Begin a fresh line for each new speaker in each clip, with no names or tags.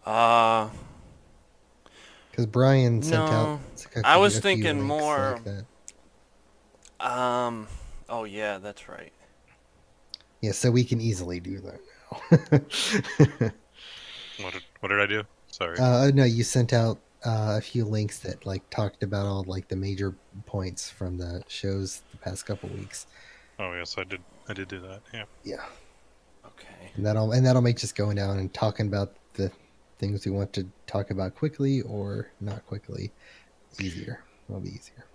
Uh,
Because Brian sent out
no. I was
a few
thinking
links like
more.
that.
Um. Oh yeah, that's right.
Yeah, so we can easily do that now.
What did I do? Sorry.
No, you sent out a few links that like talked about all like the major points from the shows the past couple weeks.
Oh yes, I did. I did do that. Yeah.
Yeah,
Okay.
and that'll make just going down and talking about the things we want to talk about quickly or not quickly easier. It'll be easier.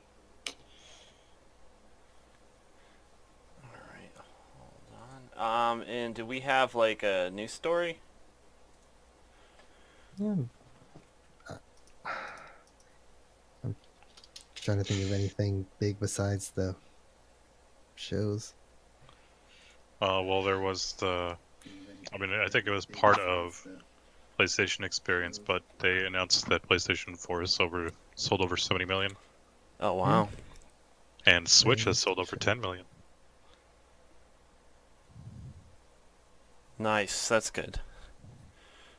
All right. Hold on. And do we have like a news story?
Yeah, I'm trying to think of anything big besides the shows.
Well, there was the. I mean, I think it was part of PlayStation Experience, but they announced that PlayStation 4 is sold over 70 million,
Oh
Yeah,
wow.
and Switch has
that's
sold over
good.
10 million.
Nice. That's good.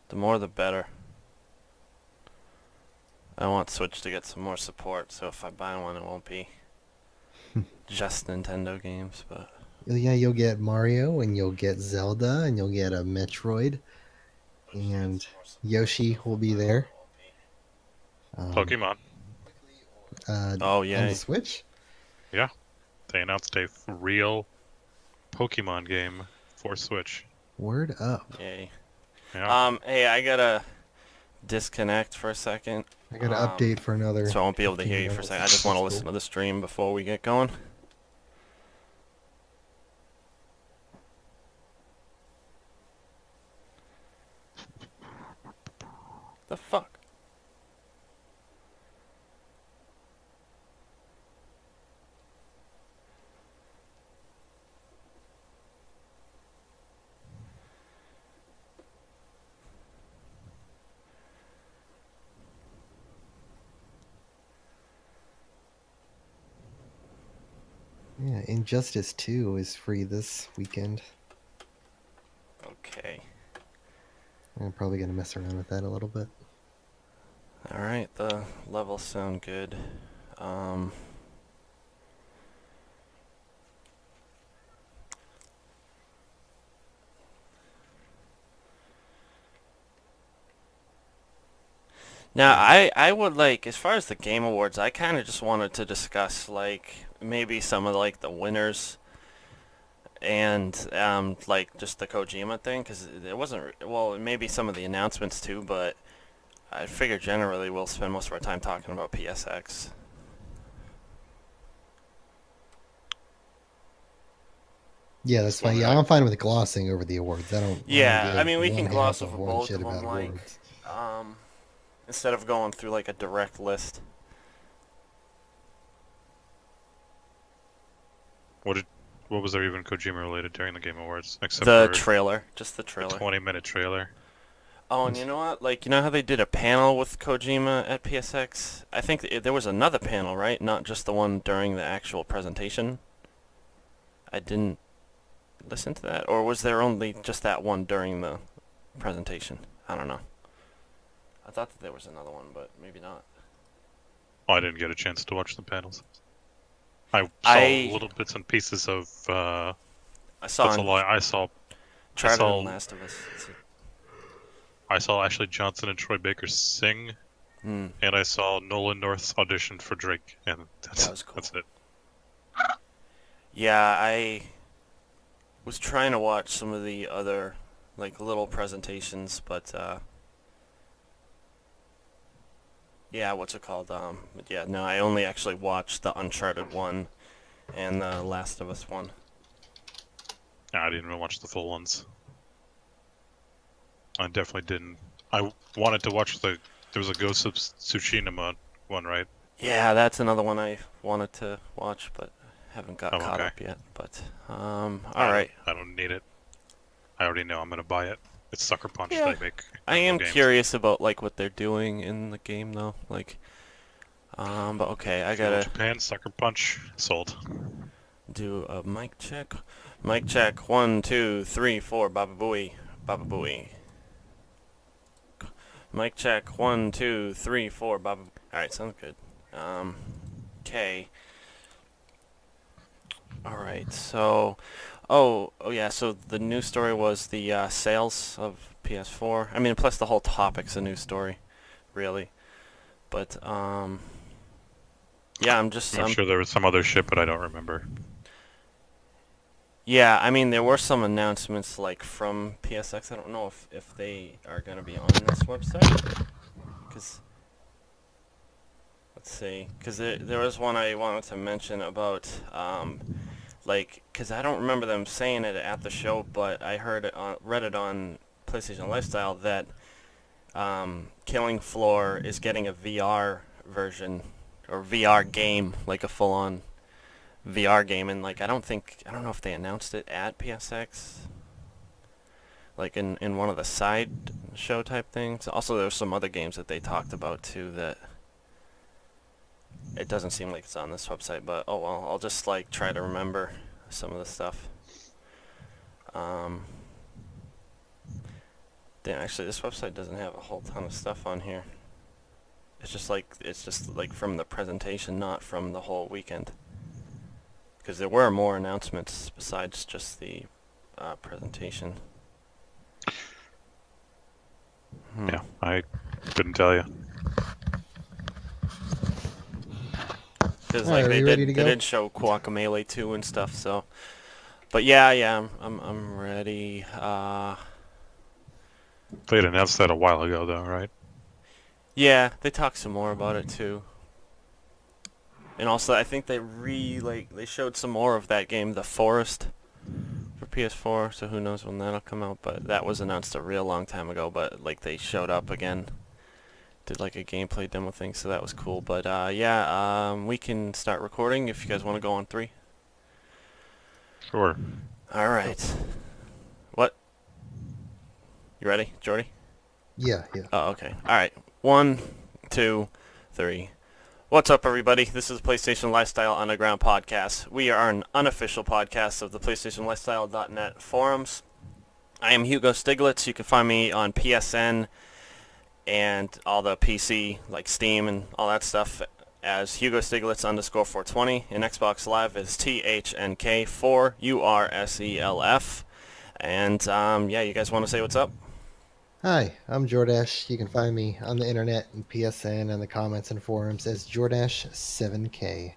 The more the better. I want Switch to get some more support, so if I buy one, it won't be just Nintendo games, but
Yeah, you'll get Mario and you'll get Zelda and you'll get a Metroid and Yoshi will be there. Um,
Pokemon.
oh
on the
yay.
Switch.
Yeah, they announced a real Pokemon game for Switch.
Word up!
Yay.
Yeah.
Hey, I gotta disconnect for a second.
I got to update for another
So I won't be able to hear
15
you for a second. I
minutes.
just want to
That's
listen
cool.
to the stream before we get going. The fuck?
Yeah, Injustice 2 is free this weekend.
Okay.
I'm probably gonna mess around with that a little bit.
Alright, the levels sound good. Um, Now, I would like, as far as the Game Awards, I kind of just wanted to discuss, like, maybe some of, like, the winners and, like, just the Kojima thing, because it wasn't, well, maybe some of the announcements too, but I figure generally we'll spend most of our time talking about PSX.
Yeah, that's
Just
fine.
want
Yeah,
to.
I'm fine with glossing over the awards. I don't
Yeah, I
give
mean, we
one
can
half
gloss
of
over
one
both
shit
of
about
them, like,
awards.
um, instead of going through, like, a direct list.
What did? What was there even Kojima related during the Game Awards, except
The
for
trailer, just the
a
trailer.
20-minute trailer?
Oh, and you know what? Like, you know how they did a panel with Kojima at PSX? I think there was another panel, right? Not just the one during the actual presentation. I didn't listen to that, or was there only just that one during the presentation? I don't know. I thought that there was another one, but maybe not.
Oh, I didn't get a chance to watch the panels. I saw
I
little bits and pieces of.
I saw
That's a
on
lie. I saw. I
Charted and
saw.
Last of Us.
I saw Ashley Johnson and Troy Baker sing,
Hmm,
and I saw Nolan North's audition for Drake, and
that was cool.
that's it.
Yeah, I was trying to watch some of the other like little presentations, but yeah, what's it called? Yeah, no, I only actually watched the Uncharted one and the Last of Us one.
I didn't even watch the full ones. I definitely didn't. I wanted to watch the. There was a Ghost of Tsushima one, right?
Yeah, that's another one I wanted to watch, but haven't got
Oh,
caught
okay.
up yet. But all
I don't.
right.
I don't need it. I already know I'm gonna buy it. It's Sucker Punch.
Yeah,
They make
I
incredible
am
games.
curious about like what they're doing in the game though. Like, but okay, I
Feudal
gotta
Japan, Sucker Punch, sold.
do a mic check. Mic check. 1, 2, 3, 4. Baba booey. Baba booey. Mic check. 1, 2, 3, 4. Bob. All right, sounds good. Okay. All right. So, oh yeah. So the news story was the sales of PS4. I mean, plus the whole topic's a news story, really. But yeah,
I'm sure there was some other shit, but I don't remember.
Yeah, I mean, there were some announcements like from PSX. I don't know if they are going to be on this website. Because, let's see. Because there was one I wanted to mention about, like, because I don't remember them saying it at the show, but I read it on PlayStation Lifestyle that Killing Floor is getting a VR version, or VR game, like a full-on VR game, and like I don't know if they announced it at PSX, like in one of the side show type things. Also, there's some other games that they talked about too that it doesn't seem like it's on this website, but oh well, I'll just like try to remember some of the stuff. Damn, actually, this website doesn't have a whole ton of stuff on here. It's just like from the presentation, not from the whole weekend. Because there were more announcements besides just the presentation.
Yeah, I couldn't tell you.
Because
All
like
right, are
they
you ready
did
to
they
go?
did show Guacamelee 2 and stuff. So, but yeah, I'm ready.
They had announced that a while ago, though, right?
Yeah, they talked some more about it too. And also, I think they showed some more of that game, The Forest, for PS4. So who knows when that'll come out? But that was announced a real long time ago. But like they showed up again, did like a gameplay demo thing, so that was cool. But yeah, we can start recording if you guys want to go on 3.
Sure.
All right. What? You ready, Jordy?
Yeah.
Oh, okay. All right. 1, 2, 3. What's up, everybody? This is the PlayStation Lifestyle Underground Podcast. We are an unofficial podcast of the PlayStationLifestyle.net forums. I am Hugo Stiglitz. You can find me on PSN and all the PC, like Steam and all that stuff, as Hugo Stiglitz _420. And Xbox Live is THNK4URSELF. And yeah, you guys want to say what's up?
Hi, I'm Jordash. You can find me on the internet and PSN and the comments and forums as Jordash7K.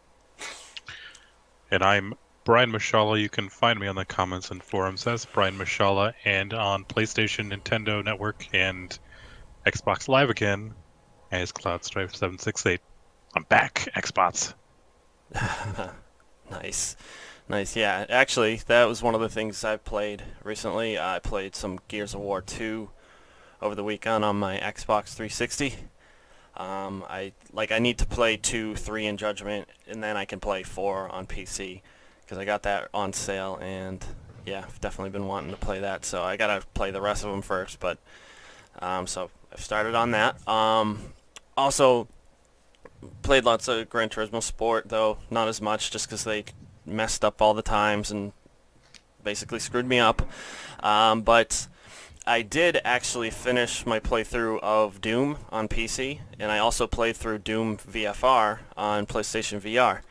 And I'm Brian Mashallah. You can find me on the comments and forums as Brian Mashallah, and on PlayStation, Nintendo Network, and Xbox Live again as CloudStrife768. I'm back, Xbox.
Nice. Yeah, actually, that was one of the things I played recently. I played some Gears of War 2 over the weekend on my Xbox 360. I need to play 2, 3 in Judgment, and then I can play 4 on PC, because I got that on sale, and yeah, I've definitely been wanting to play that, so I gotta play the rest of them first, but so I've started on that. Also played lots of Gran Turismo Sport, though not as much, just because they messed up all the times and basically screwed me up. But I did actually finish my playthrough of Doom on PC, and I also played through Doom VFR on PlayStation VR.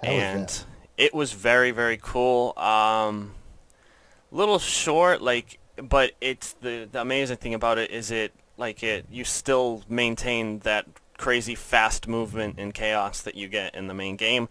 How was
And
that?
it was very, very cool. Little short, but it's the amazing thing about it is you still maintain that crazy fast movement and chaos that you get in the main game.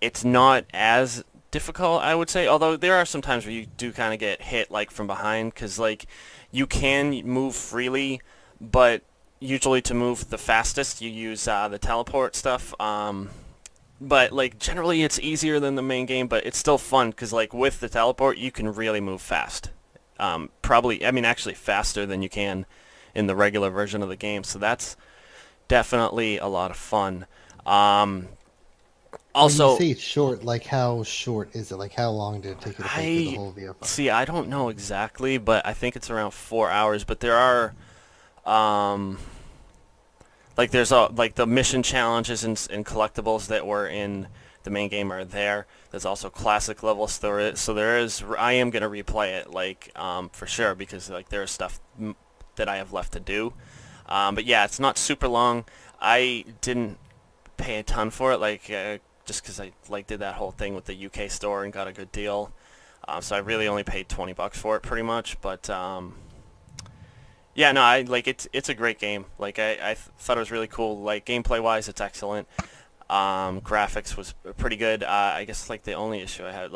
It's not as difficult, I would say, although there are some times where you do kind of get hit like from behind, because like you can move freely, but usually to move the fastest you use the teleport stuff. But like generally it's easier than the main game, but it's still fun because like with the teleport you can really move fast. Actually faster than you can in the regular version of the game, so that's definitely a lot of fun. Also,
When you say short, like how short is it? Like how long did it take you to play through the whole VFR?
I don't know exactly, but I think it's around 4 hours. But there are, um, like the mission challenges and collectibles that were in the main game are there. There's also classic levels. So there is. I am gonna replay it, for sure, because like there is stuff that I have left to do. But yeah, it's not super long. I didn't pay a ton for it, just because I did that whole thing with the UK store and got a good deal. So I really only paid $20 for it, pretty much. But yeah, no, I like it's a great game. I thought it was really cool. Like gameplay wise, it's excellent. Graphics was pretty good. I guess the only issue I had,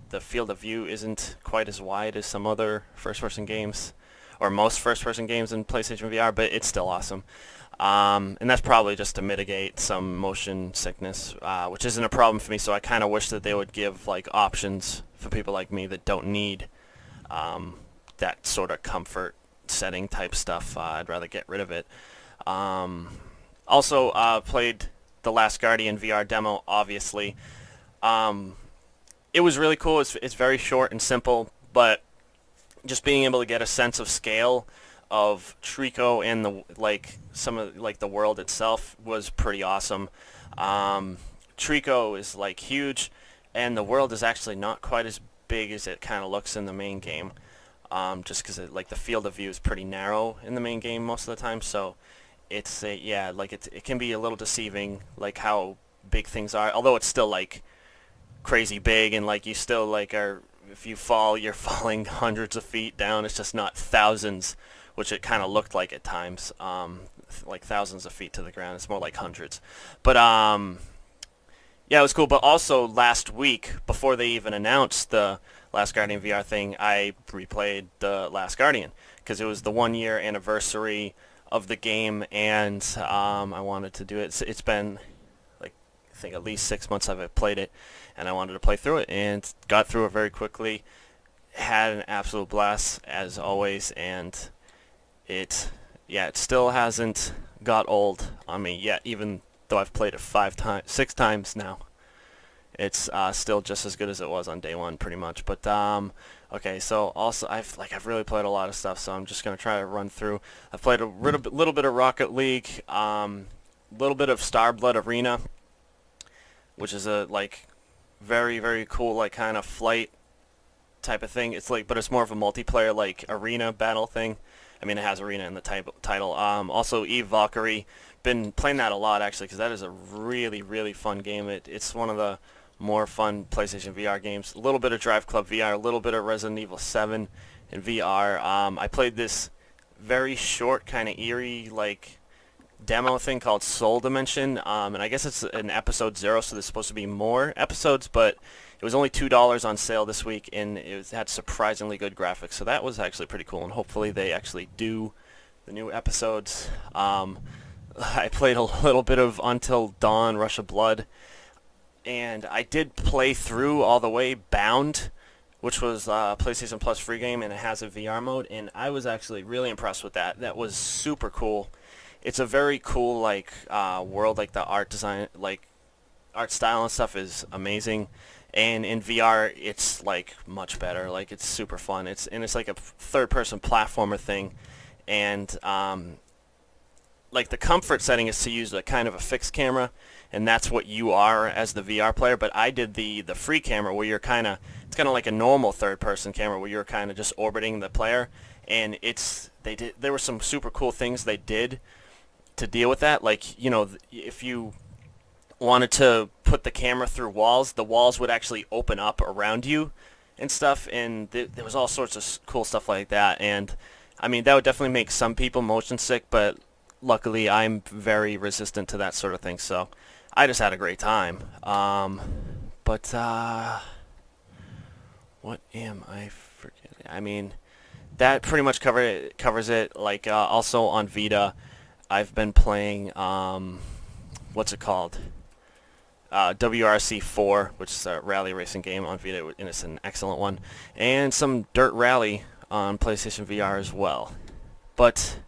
the field of view isn't quite as wide as some other first-person games, or most first-person games in PlayStation VR, but it's still awesome. And that's probably just to mitigate some motion sickness, which isn't a problem for me. So I kind of wish that they would give options for people like me that don't need that sort of comfort setting type stuff. I'd rather get rid of it. Also, played the Last Guardian VR demo, obviously. It was really cool. It's very short and simple, but just being able to get a sense of scale of Trico and some of the world itself was pretty awesome. Trico is huge, and the world is actually not quite as big as it kind of looks in the main game. Just because the field of view is pretty narrow in the main game most of the time, so it can be a little deceiving how big things are, although it's still crazy big, and you still are, if you fall, you're falling hundreds of feet down. It's just not thousands, which it kind of looked like at times, thousands of feet to the ground. It's more like hundreds. But yeah, it was cool. But also last week, before they even announced the Last Guardian VR thing, I replayed the Last Guardian because it was the 1 year anniversary of the game, and I wanted to do it. It's been I think at least 6 months I've played it, and I wanted to play through it, and got through it very quickly. Had an absolute blast as always, and it still hasn't got old on me yet, even though I've played it 6 times now. It's still just as good as it was on day one, pretty much. But okay, so also I've really played a lot of stuff, so I'm just gonna try to run through. I've played a little bit of Rocket League, little bit of Starblood Arena, which is a very very cool kind of flight type of thing. It's but it's more of a multiplayer arena battle thing. I mean, it has arena in the title. Also, Eve Valkyrie. Been playing that a lot actually, because that is a really really fun game. It's one of the more fun PlayStation VR games. A little bit of Drive Club VR, a little bit of Resident Evil 7 in VR. I played this very short, kind of eerie demo thing called Soul Dimension, and I guess it's an episode 0, so there's supposed to be more episodes, but it was only $2 on sale this week, and it had surprisingly good graphics, so that was actually pretty cool, and hopefully they actually do the new episodes. I played a little bit of Until Dawn, Rush of Blood, and I did play through all the way Bound, which was a PlayStation Plus free game, and it has a VR mode, and I was actually really impressed with that. That was super cool. It's a very cool world, the art design, art style and stuff is amazing, and in VR it's much better. It's super fun. It's a third-person platformer thing, and the comfort setting is to use a kind of a fixed camera, and that's what you are as the VR player. But I did the free camera where it's kind of like a normal third-person camera where you're kind of just orbiting the player, and there were some super cool things they did to deal with that. If you wanted to put the camera through walls, the walls would actually open up around you and stuff, and there was all sorts of cool stuff like that. And I mean, that would definitely make some people motion sick, but luckily I'm very resistant to that sort of thing, so I just had a great time. But what am I forgetting? I mean, that pretty much covers it. Also on Vita, I've been playing what's it called? WRC 4, which is a rally racing game on Vita, and it's an excellent one, and some Dirt Rally on PlayStation VR as well. But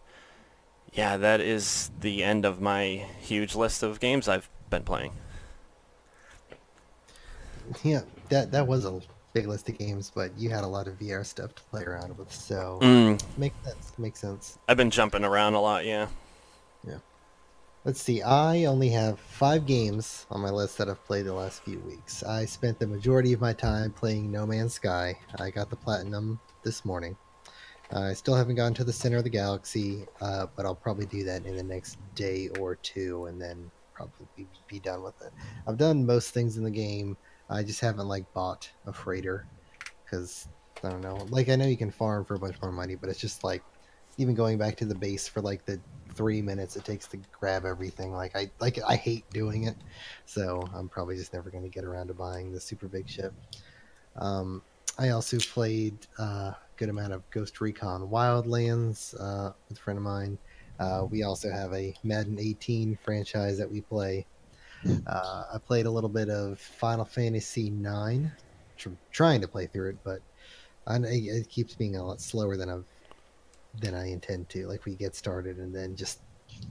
yeah, that is the end of my huge list of games I've been playing.
Yeah, that was a big list of games, but you had a lot of VR stuff to play around with, so makes sense.
I've been jumping around a lot, yeah.
Yeah. Let's see, I only have 5 games on my list that I've played the last few weeks. I spent the majority of my time playing No Man's Sky. I got the platinum this morning. I still haven't gotten to the center of the galaxy, but I'll probably do that in the next day or two, and then probably be done with it. I've done most things in the game. I just haven't like bought a freighter because I don't know. Like I know you can farm for a bunch more money, but it's just like even going back to the base for like the 3 minutes it takes to grab everything. I hate doing it, so I'm probably just never going to get around to buying the super big ship. Um, I also played a good amount of Ghost Recon Wildlands with a friend of mine. We also have a Madden 18 franchise that we play. I played a little bit of Final Fantasy 9, trying to play through it, but it keeps being a lot slower than I intend to. Like we get started and then just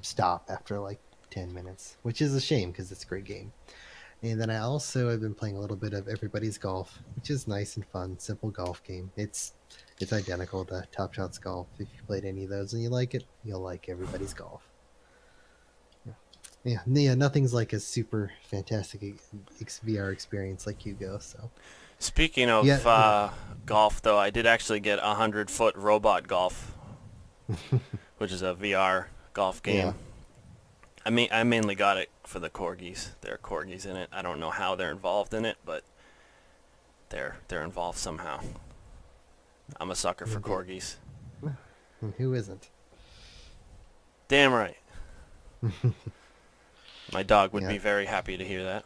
stop after like 10 minutes, which is a shame because it's a great game. And then I also have been playing a little bit of Everybody's Golf, which is nice and fun, simple golf game. It's identical to Top Shots Golf. If you played any of those and you like it, you'll like Everybody's Golf. Yeah. Nothing's like a super fantastic VR experience like Hugo. So
Speaking of
yeah.
golf, though, I did actually get 100-foot robot golf, which is a VR golf
Yeah.
game. I mainly got it for the corgis. There are corgis in it. I don't know how they're involved in it, but they're involved somehow. I'm a sucker for corgis.
And who isn't?
Damn right. My dog would
Yeah.
be very happy to hear that,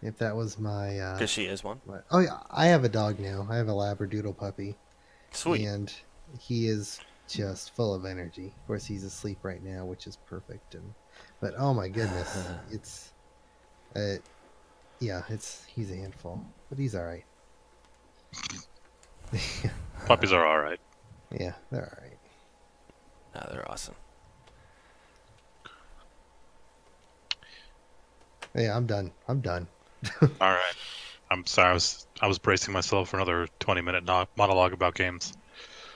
If that was my,
because she is one.
oh yeah, I have a dog now. I have a Labradoodle puppy,
Sweet.
and he is just full of energy. Of course, he's asleep right now, which is perfect. But oh my goodness, it's uh, yeah, he's a handful, but he's all right.
Puppies are all right.
Yeah, they're all right.
Nah, they're awesome.
Yeah, I'm done. I'm done.
All right. I'm sorry. I was bracing myself for another 20-minute monologue about games.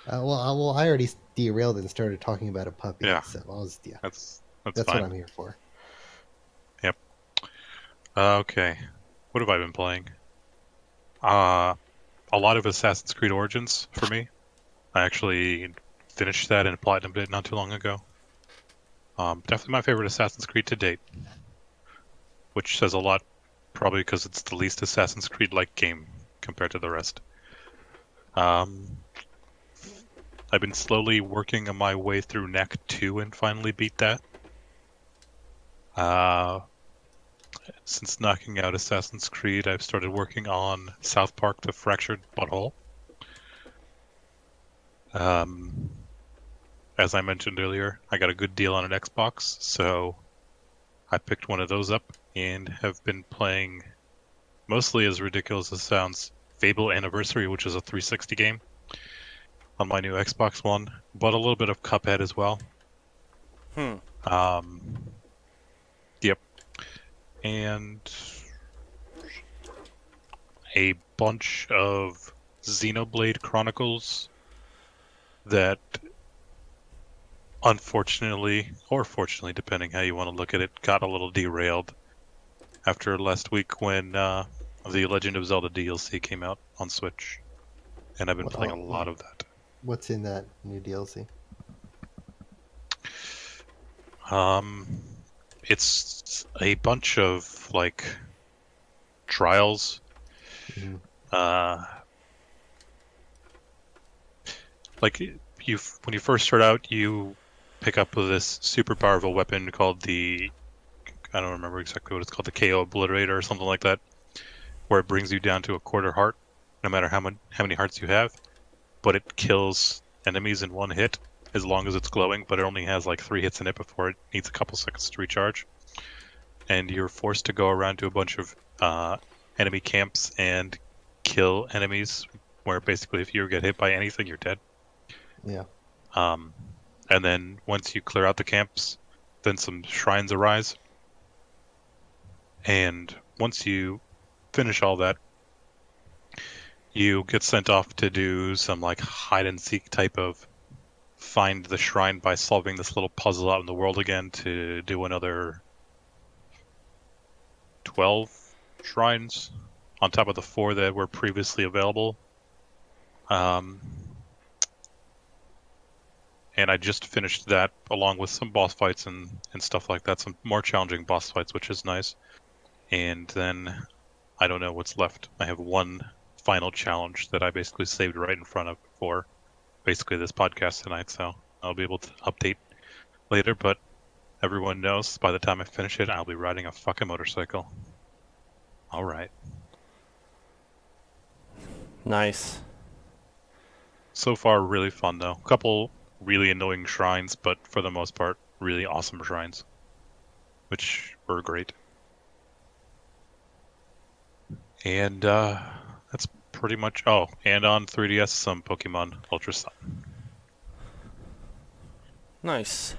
I already derailed and started talking about a puppy,
Yeah,
so yeah,
that's
that's what
fine.
I'm here for.
Yep. Okay. What have I been playing? A lot of Assassin's Creed Origins for me. I actually finished that and platinumed it not too long ago. Definitely my favorite Assassin's Creed to date, which says a lot, probably because it's the least Assassin's Creed-like game compared to the rest. I've been slowly working my way through Neck 2 and finally beat that. Since knocking out Assassin's Creed, I've started working on South Park: The Fractured Butthole. As I mentioned earlier, I got a good deal on an Xbox, so I picked one of those up and have been playing, mostly as ridiculous as it sounds, Fable Anniversary, which is a 360 game on my new Xbox One, but a little bit of Cuphead as well. Yep. And a bunch of Xenoblade Chronicles that, unfortunately, or fortunately, depending how you want to look at it, got a little derailed after last week when the Legend of Zelda DLC came out on Switch. And I've been playing a lot of that.
What's in that new DLC?
It's a bunch of like trials.
Mhm.
Like when you first start out, you pick up with this super powerful weapon called I don't remember exactly what it's called, the KO Obliterator or something like that, where it brings you down to a quarter heart, no matter how many hearts you have, but it kills enemies in one hit as long as it's glowing, but it only has like 3 hits in it before it needs a couple seconds to recharge. And you're forced to go around to a bunch of enemy camps and kill enemies, where basically if you get hit by anything, you're dead.
Yeah.
And then once you clear out the camps, then some shrines arise. And once you finish all that, you get sent off to do some like hide and seek type of find the shrine by solving this little puzzle out in the world again to do another 12 shrines on top of the 4 that were previously available. and I just finished that along with some boss fights and stuff like that, some more challenging boss fights, which is nice. And then I don't know what's left. I have one final challenge that I basically saved right in front of for basically this podcast tonight, so I'll be able to update later, but everyone knows by the time I finish it, I'll be riding a fucking motorcycle. All right.
Nice.
So far, really fun though. A couple really annoying shrines, but for the most part, really awesome shrines, which were great. And that's pretty much. Oh, and on 3DS, some Pokemon Ultra Sun.
Nice.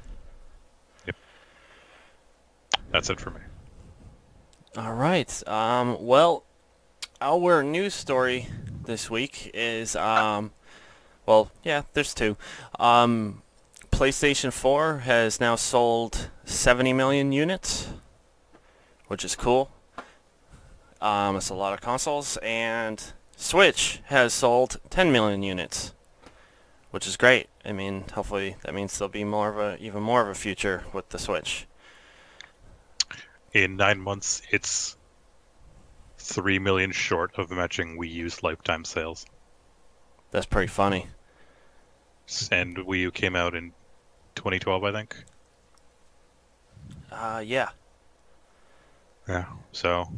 That's it for me.
All right. Well, our news story this week is well, yeah, there's two. PlayStation 4 has now sold 70 million units, which is cool. It's a lot of consoles, and Switch has sold 10 million units, which is great. I mean, hopefully that means there'll be even more of a future with the Switch.
In 9 months, it's 3 million short of matching Wii U's lifetime sales.
That's pretty funny.
And Wii U came out in 2012, I think.
Yeah.
Yeah. So,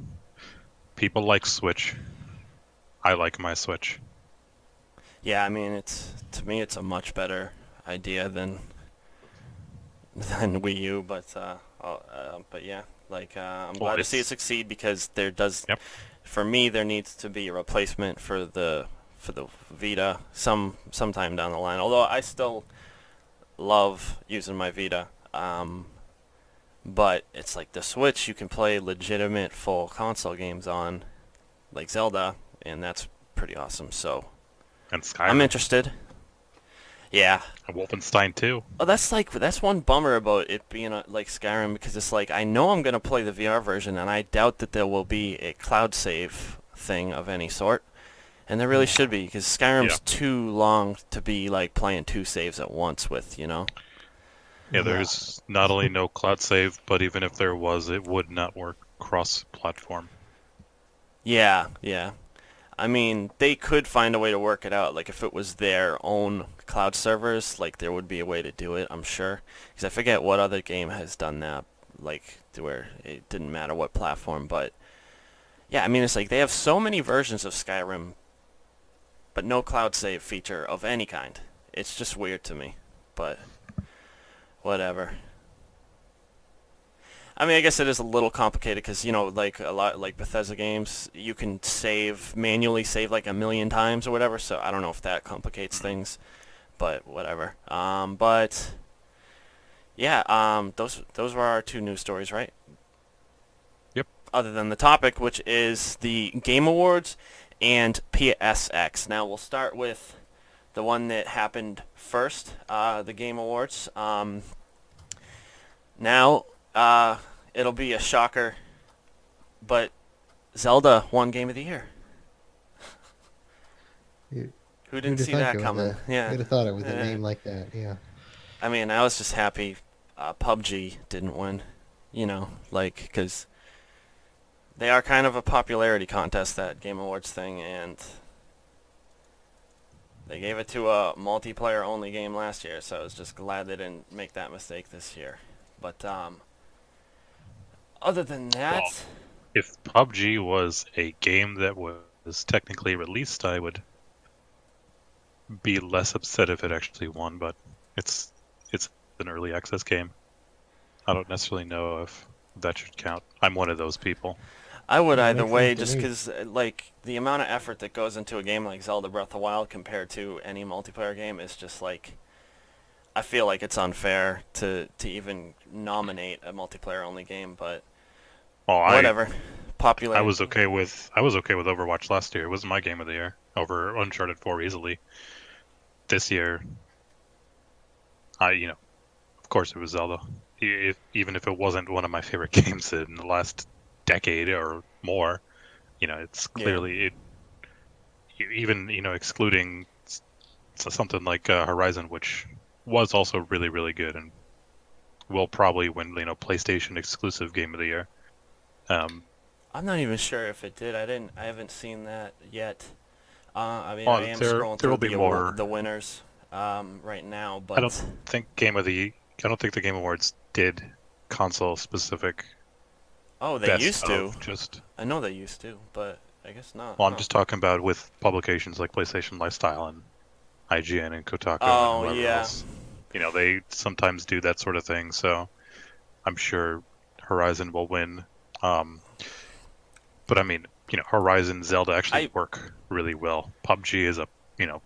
people like Switch. I like my Switch.
Yeah, I mean, to me, it's a much better idea than Wii U, but yeah, I'm glad to see it succeed because there does,
Yep.
for me, there needs to be a replacement for the Vita sometime down the line. Although I still love using my Vita, but it's like the Switch, you can play legitimate full console games on, like Zelda, and that's pretty awesome. So
And Skyrim.
I'm interested. Yeah.
And Wolfenstein 2.
Oh, that's one bummer about it being like Skyrim, because it's like I know I'm gonna play the VR version, and I doubt that there will be a cloud save thing of any sort, and there really should be, because Skyrim's too long to be like playing two saves at once with, you know.
Yeah, there's not only no cloud save, but even if there was, it would not work cross-platform.
Yeah, yeah. I mean, they could find a way to work it out. Like, if it was their own cloud servers, like, there would be a way to do it, I'm sure. Because I forget what other game has done that, like, to where it didn't matter what platform. But, yeah, I mean, it's like they have so many versions of Skyrim, but no cloud save feature of any kind. It's just weird to me. But, whatever. I mean, I guess it is a little complicated because, you know, like a lot like Bethesda games, you can manually save like 1,000,000 times or whatever. So I don't know if that complicates things, but whatever. But yeah, those were our two news stories, right?
Yep.
Other than the topic, which is the Game Awards and PSX. Now we'll start with the one that happened first, the Game Awards. Now. It'll be a shocker, but Zelda won Game of the Year. Who didn't see that coming? Yeah.
Who'd have thought it with a name like that? Yeah.
I mean, I was just happy PUBG didn't win, you know, like, because they are kind of a popularity contest, that Game Awards thing, and they gave it to a multiplayer-only game last year, so I was just glad they didn't make that mistake this year. But, other than that...
Well, if PUBG was a game that was technically released, I would be less upset if it actually won, but it's an early access game. I don't necessarily know if that should count. I'm one of those people.
I would either way, just because, like, the amount of effort that goes into a game like Zelda Breath of the Wild compared to any multiplayer game is just, like... I feel like it's unfair to even nominate a multiplayer-only game, but whatever. Popular.
I was okay with Overwatch last year. It was my game of the year over Uncharted 4 easily. This year, of course it was Zelda. Even if it wasn't one of my favorite games in the last decade or more, it's clearly even excluding something like Horizon, which was also really, really good, and will probably win, PlayStation exclusive game of the year.
I'm not even sure if it did. I haven't seen that yet. I mean, I
Well,
am scrolling
there
through
will be more.
the winners right now,
I don't
but
think I don't think the Game Awards did console specific
oh, they
best
used to.
of. Just
I know they used to, but I guess not,
well, I'm
huh?
just talking about with publications like PlayStation Lifestyle and IGN and Kotaku and
Oh
whoever
yeah,
else. They sometimes do that sort of thing. So I'm sure Horizon will win. Um, but I mean, Horizon and Zelda actually
I
work really well. PUBG is a you know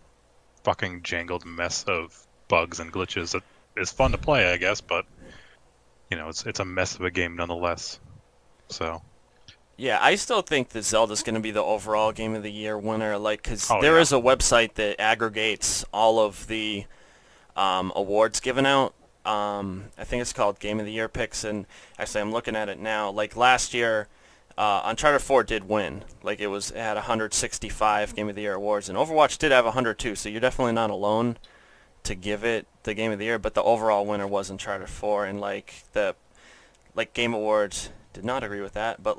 fucking jangled mess of bugs and glitches. It is fun to play, I guess, but it's a mess of a game nonetheless. So,
Yeah, I still think that Zelda's going to be the overall Game of the Year winner, like, because
oh
there
yeah,
is a website that aggregates all of the awards given out. I think it's called Game of the Year Picks, and actually I'm looking at it now. Like, last year, Uncharted 4 did win. Like, it had 165 Game of the Year awards, and Overwatch did have 102, so you're definitely not alone to give it the Game of the Year, but the overall winner was Uncharted 4, and, like, Game Awards did not agree with that, but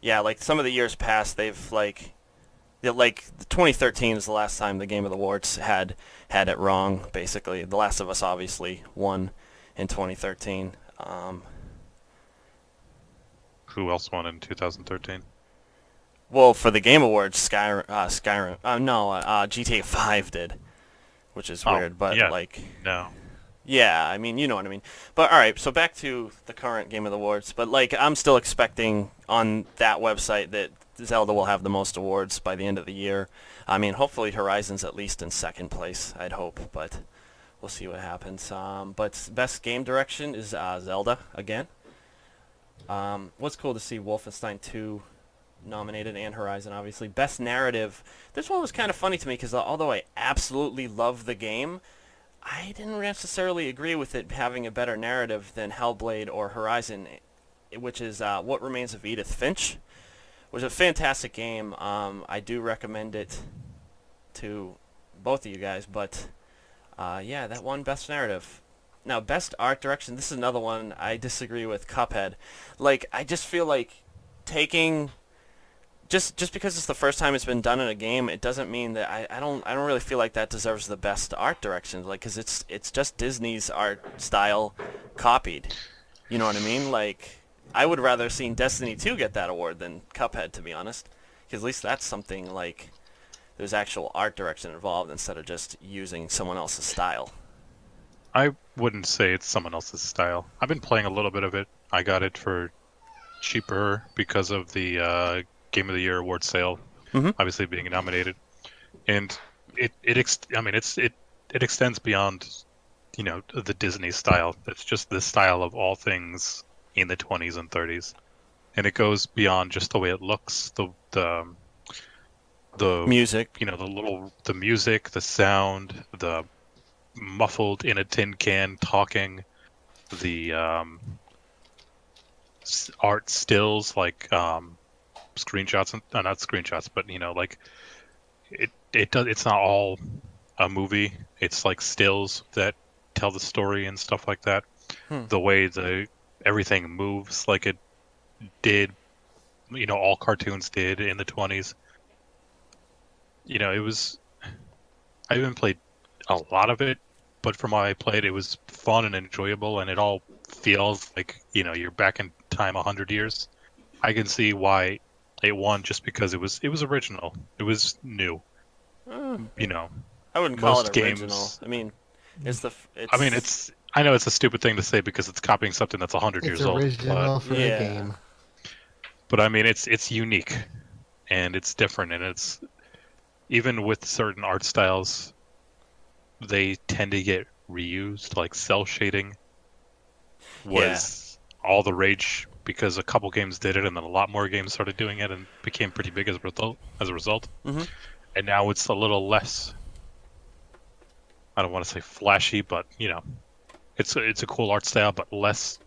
yeah, like some of the years past, they've like 2013 is the last time the Game of the Awards had it wrong. Basically, The Last of Us obviously won in 2013.
who else won in 2013?
Well, for the Game Awards, Skyrim, no, GTA 5 did, which is
Oh
weird, but
yeah,
like,
no,
yeah, I mean, you know what I mean. But all right, so back to the current Game of the Awards. But like, I'm still expecting on that website that Zelda will have the most awards by the end of the year. I mean, hopefully Horizon's at least in second place. I'd hope, but we'll see what happens. But best game direction is Zelda again. What's cool to see Wolfenstein 2 nominated and Horizon obviously. Best narrative. This one was kind of funny to me because although I absolutely love the game, I didn't necessarily agree with it having a better narrative than Hellblade or Horizon, which is What Remains of Edith Finch. It was a fantastic game. I do recommend it to both of you guys, but yeah, that won Best Narrative. Now, Best Art Direction, this is another one I disagree with Cuphead. Like, I just feel like taking... Just because it's the first time it's been done in a game, it doesn't mean that I don't really feel like that deserves the best art direction. Like, because it's just Disney's art style copied. You know what I mean? Like, I would rather seen Destiny 2 get that award than Cuphead, to be honest. Because at least that's something like there's actual art direction involved instead of just using someone else's style.
I wouldn't say it's someone else's style. I've been playing a little bit of it. I got it for cheaper because of the Game of the Year award sale,
Mm-hmm.
obviously being nominated, and it extends beyond the Disney style. It's just the style of all things in the 20s and 30s, and it goes beyond just the way it looks, the
Music.
the music, the sound, the muffled in a tin can talking, the art stills like screenshots and not screenshots, but like it's not all a movie. It's like stills that tell the story and stuff like that.
Hmm.
The way everything moves like it did, all cartoons did in the 20s. It was I haven't played a lot of it, but from what I played, it was fun and enjoyable, and it all feels like you're back in time 100 years. I can see why it won just because it was original. It was new.
Uh,
You know,
I wouldn't call
most
it original.
games.
I mean,
I mean, I know it's a stupid thing to say because it's copying something that's 100
It's
years old,
original for a
yeah.
game.
but I mean, it's unique and it's different, and it's even with certain art styles, they tend to get reused. Like cell shading
Yeah.
was all the rage because a couple games did it, and then a lot more games started doing it and became pretty big as a result.
Mm-hmm.
And now it's a little less. I don't want to say flashy, but it's a cool art style, but less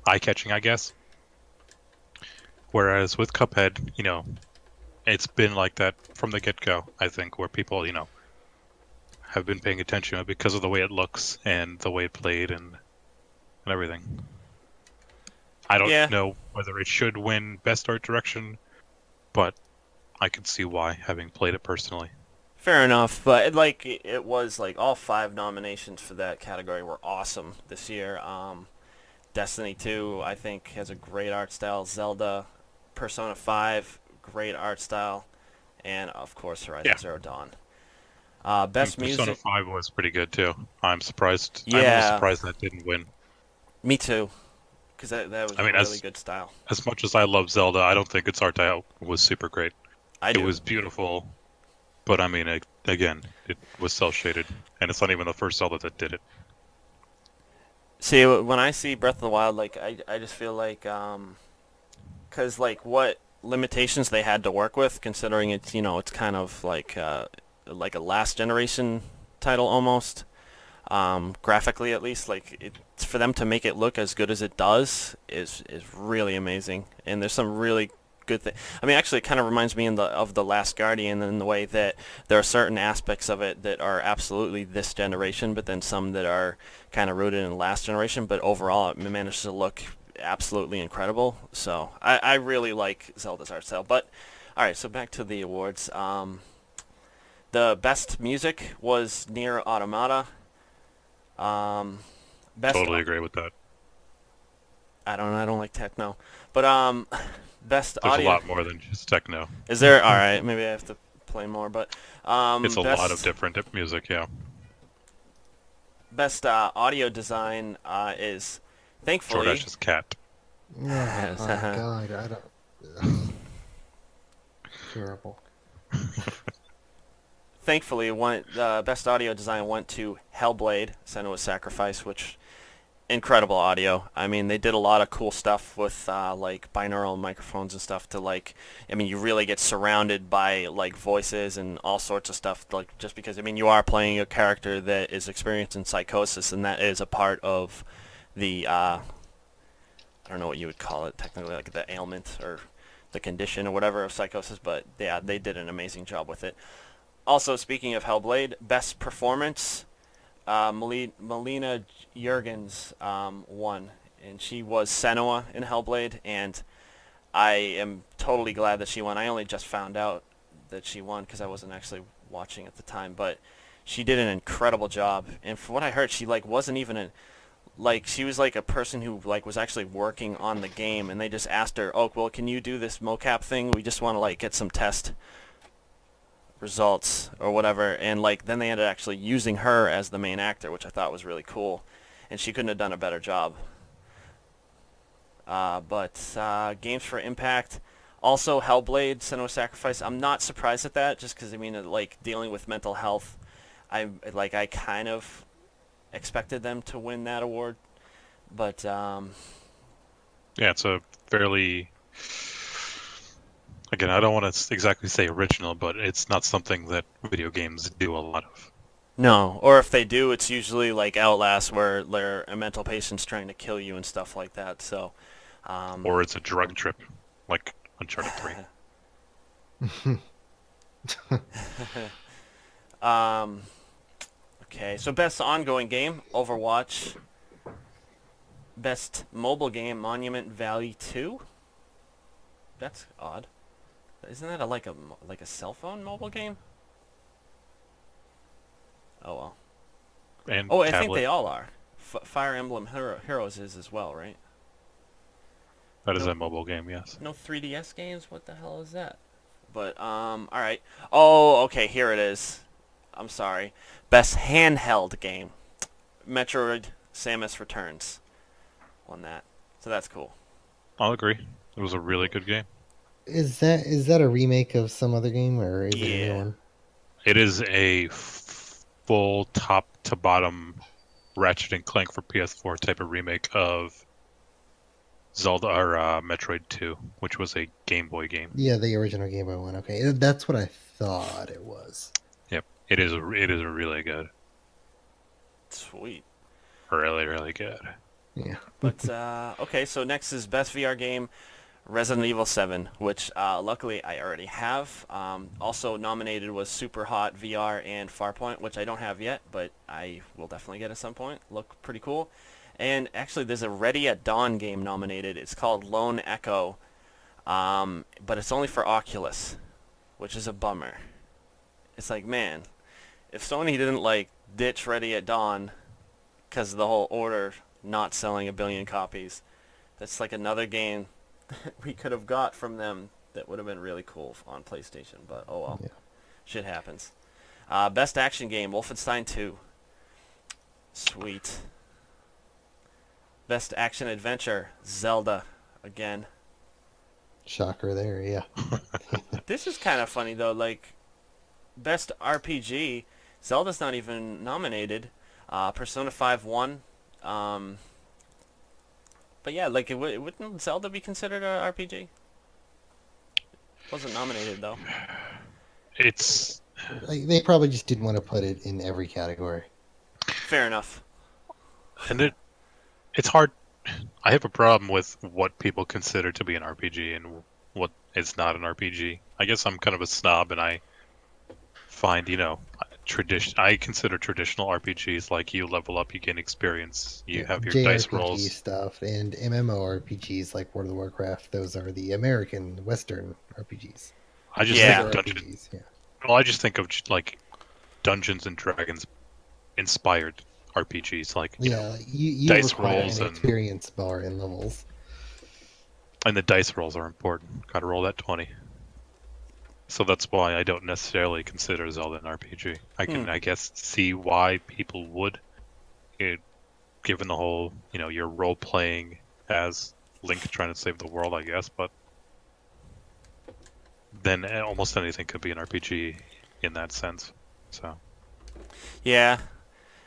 eye-catching, I guess. Whereas with Cuphead, it's been like that from the get-go. I think where people have been paying attention because of the way it looks and the way it played and everything. I don't
Yeah,
know whether it should win Best Art Direction, but I can see why, having played it personally.
fair enough. But it was like all 5 nominations for that category were awesome this year. Destiny 2, I think, has a great art style. Zelda, Persona 5, great art style, and of course Horizon
Yeah,
Zero Dawn.
and
Best
Persona
music,
5 was pretty good too. I'm surprised. I'm a little
yeah,
surprised that didn't win.
me too, because that was
I
a
mean,
really good style.
as much as I love Zelda, I don't think its art style was super great.
I
It
do.
was beautiful, but I mean, again, it was cel shaded, and it's not even the first Zelda that did it.
See, when I see Breath of the Wild, I just feel like, because what limitations they had to work with, considering it's kind of like a last generation title almost, graphically at least, it's for them to make it look as good as it does is really amazing, and there's some really good thing. I mean, actually, it kind of reminds me of the Last Guardian in the way that there are certain aspects of it that are absolutely this generation, but then some that are kind of rooted in the last generation. But overall, it manages to look absolutely incredible. So I really like Zelda's art style. But all right, so back to the awards. The best music was Nier Automata. Best
Totally agree with that.
I don't know. I don't like techno, but best
There's a
audio.
lot more than just techno.
Is there? All right, maybe I have to play more. But
It's a lot of
best
different music, yeah.
audio design is thankfully
Jordash's cat.
Oh my god, I don't. Ugh. Terrible.
thankfully best audio design went to Hellblade: Senua's Sacrifice, which incredible audio. I mean, they did a lot of cool stuff with binaural microphones and stuff to I mean, you really get surrounded by voices and all sorts of stuff, just because I mean, you are playing a character that is experiencing psychosis, and that is a part of the I don't know what you would call it technically, like the ailment or the condition or whatever of psychosis, but yeah, they did an amazing job with it. Also, speaking of Hellblade, best performance, Melina Jurgens won, and she was Senua in Hellblade, and I am totally glad that she won. I only just found out that she won because I wasn't actually watching at the time, but she did an incredible job. And from what I heard, she wasn't even she was a person who was actually working on the game, and they just asked her, "Oh, well, can you do this mocap thing? We just want to get some test results or whatever." And then they ended up actually using her as the main actor, which I thought was really cool, and she couldn't have done a better job. But games for Impact, also Hellblade: Senua's Sacrifice. I'm not surprised at that, just because I mean, dealing with mental health, I kind of expected them to win that award, but
Yeah, it's a fairly. Again, I don't want to exactly say original, but it's not something that video games do a lot of.
no. Or if they do, it's usually like Outlast, where they're a mental patient's trying to kill you and stuff like that. So,
Or it's a drug trip, like Uncharted 3.
Okay, so best ongoing game, Overwatch. Best mobile game, Monument Valley 2. That's odd. Isn't that like a cell phone mobile game? Oh well.
And
Oh, I think
tablet.
they all are. Fire Emblem Heroes is as well, right?
That is
No,
a mobile game, yes.
no 3DS games. What the hell is that? But all right. Oh, okay. Here it is. I'm sorry. Best handheld game, Metroid: Samus Returns won that. So that's cool.
I'll agree. It was a really good game.
Is that a remake of some other game or is it a new
Yeah.
one?
It is a full top to bottom Ratchet and Clank for PS4 type of remake of Zelda or Metroid 2, which was a Game Boy game.
Yeah, the original Game Boy one. Okay, that's what I thought it was.
Yep, it is really good,
Sweet.
really good.
Yeah.
But okay, so next is best VR game, Resident Evil 7, which luckily I already have. Also nominated was Super Hot VR and Farpoint, which I don't have yet, but I will definitely get at some point. Look pretty cool. And actually, there's a Ready at Dawn game nominated. It's called Lone Echo, but it's only for Oculus, which is a bummer. It's like, man, if Sony didn't like ditch Ready at Dawn because of the whole Order not selling a billion copies, that's like another game we could have got from them that would have been really cool on PlayStation, but oh well.
Yeah.
Shit happens. Best action game, Wolfenstein 2. Sweet. Best action adventure, Zelda. Again.
Shocker there, yeah.
This is kind of funny though, like, best RPG, Zelda's not even nominated. Persona 5 won. But yeah, like, wouldn't Zelda be considered a RPG? Wasn't nominated though.
It's
Like, they probably just didn't want to put it in every category.
Fair enough.
and it's hard. I have a problem with what people consider to be an RPG and what is not an RPG. I guess I'm kind of a snob, and I find, I consider traditional RPGs like you level up, you gain experience, you have your dice
JRPG
rolls.
stuff and MMORPGs like World of Warcraft. Those are the American Western RPGs.
I just
Yeah.
think
RPGs, yeah.
well, I just think of like Dungeons and Dragons inspired RPGs, like
Yeah, you
dice
require
rolls
an
and-
experience bar in levels.
and the dice rolls are important. Got to roll that 20. So that's why I don't necessarily consider Zelda an RPG. I can, I guess, see why people would, given the whole, you're role playing as Link trying to save the world, I guess. But then almost anything could be an RPG in that sense. So
Yeah.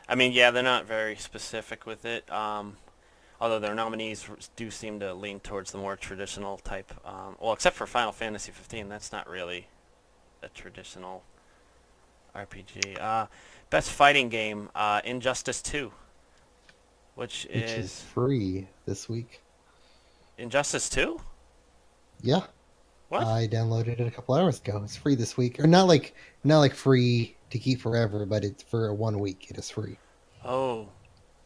I mean, yeah, they're not very specific with it. Although their nominees do seem to lean towards the more traditional type. Well, except for Final Fantasy 15, that's not really a traditional RPG. Best fighting game, Injustice 2, which
Which is free this week.
Injustice 2?
Yeah.
What?
I downloaded it a couple hours ago. It's free this week. Or not like free to keep forever, but it's for 1 week. It is free.
Oh,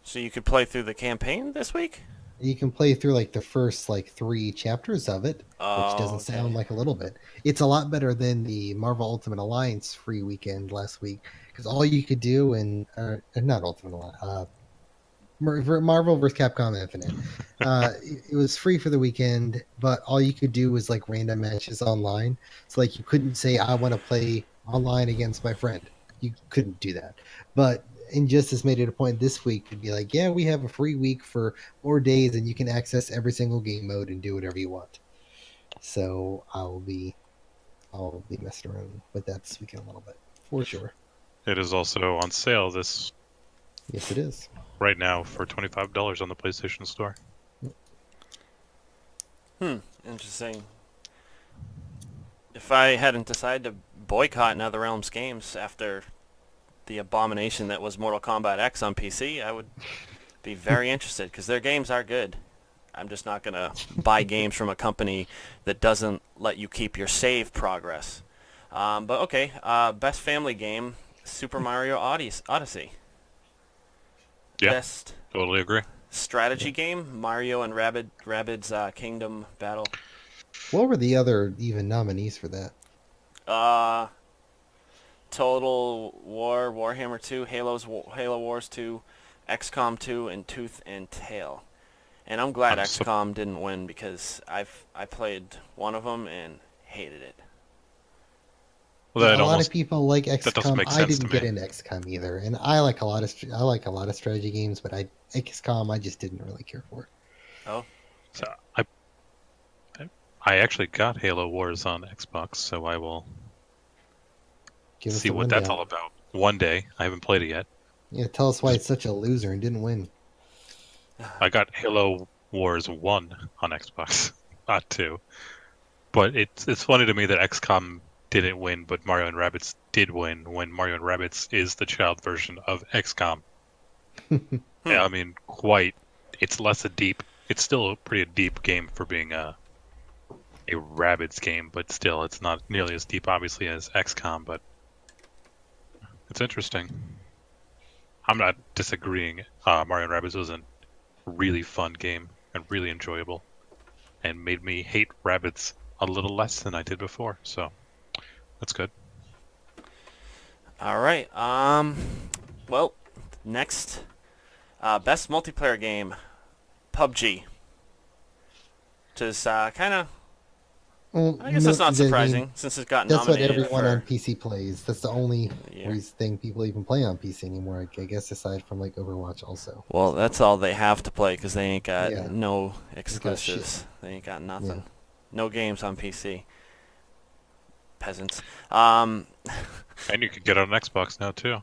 so you could play through the campaign this week?
You can play through like the first 3 chapters of it,
Oh,
which doesn't
okay.
sound like a little bit. It's a lot better than the Marvel Ultimate Alliance free weekend last week, because all you could do not Ultimate Alliance, Marvel vs. Capcom Infinite. It was free for the weekend, but all you could do was random matches online. So you couldn't say I want to play online against my friend. You couldn't do that. But Injustice made it a point this week to be like, yeah, we have a free week for more days, and you can access every single game mode and do whatever you want. So I'll be messing around with that this weekend a little bit for sure.
it is also on sale this
Yes, it is.
right now for $25 on the PlayStation Store.
Interesting. If I hadn't decided to boycott NetherRealm's games after the abomination that was Mortal Kombat X on PC, I would be very interested, because their games are good. I'm just not going to buy games from a company that doesn't let you keep your save progress. But okay, best family game, Super Mario Odyssey.
Yeah.
Best
Totally agree.
strategy game, Mario and Rabbids Kingdom Battle.
What were the other even nominees for that?
Total War, Warhammer 2, Halo Wars 2, XCOM 2, and Tooth and Tail. And I'm glad XCOM didn't win, because I played one of them and hated it.
Well,
A lot of people like
doesn't
XCOM.
make
I
sense
didn't
to
get
me.
into XCOM either, and I like a lot of strategy games, but XCOM I just didn't really care for.
Oh,
So I actually got Halo Wars on Xbox, so I will
Give us
see
a
what that's
rundown.
all about one day. I haven't played it yet.
Yeah, tell us why it's such a loser and didn't win.
I got Halo Wars 1 on Xbox, not 2. But it's funny to me that XCOM didn't win, but Mario and Rabbids did win, when Mario and Rabbids is the child version of XCOM. Yeah, I mean, it's less a deep. It's still a pretty deep game for being a Rabbids game, but still, it's not nearly as deep, obviously, as XCOM, but it's interesting. I'm not disagreeing. Mario and Rabbids was a really fun game and really enjoyable, and made me hate Rabbids a little less than I did before. So that's good.
All right. Well, next, best multiplayer game, PUBG. Which is kind of,
Well,
I guess that's not
I
surprising
mean,
since it got
that's what
nominated
everyone on
for.
PC plays. That's the only
Yeah.
thing people even play on PC anymore. I guess aside from like Overwatch, also.
Well,
So,
that's all they have to play because they ain't got
yeah,
no
they got shit.
exclusives. They ain't got
Yeah.
nothing. No games on PC. Peasants.
And you could get it on Xbox now too.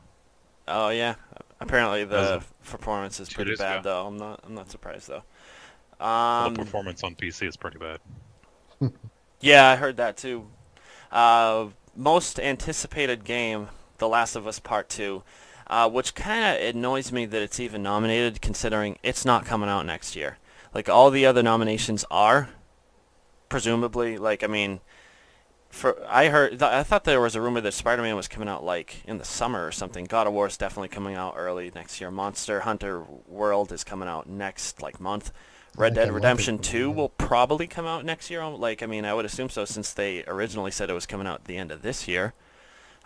Oh yeah. Apparently
As
the
of
performance is
2
pretty
days
bad
ago.
though. I'm not surprised though.
Well, the performance on PC is pretty bad.
Yeah, I heard that too. Most anticipated game, The Last of Us Part 2, which kind of annoys me that it's even nominated considering it's not coming out next year. Like all the other nominations are, presumably. Like I mean, I thought there was a rumor that Spider-Man was coming out like in the summer or something. God of War is definitely coming out early next year. Monster Hunter World is coming out next like month. Red
Like
Dead
a month or
Redemption
something,
2
yeah.
will probably come out next year. Like, I mean, I would assume so since they originally said it was coming out at the end of this year.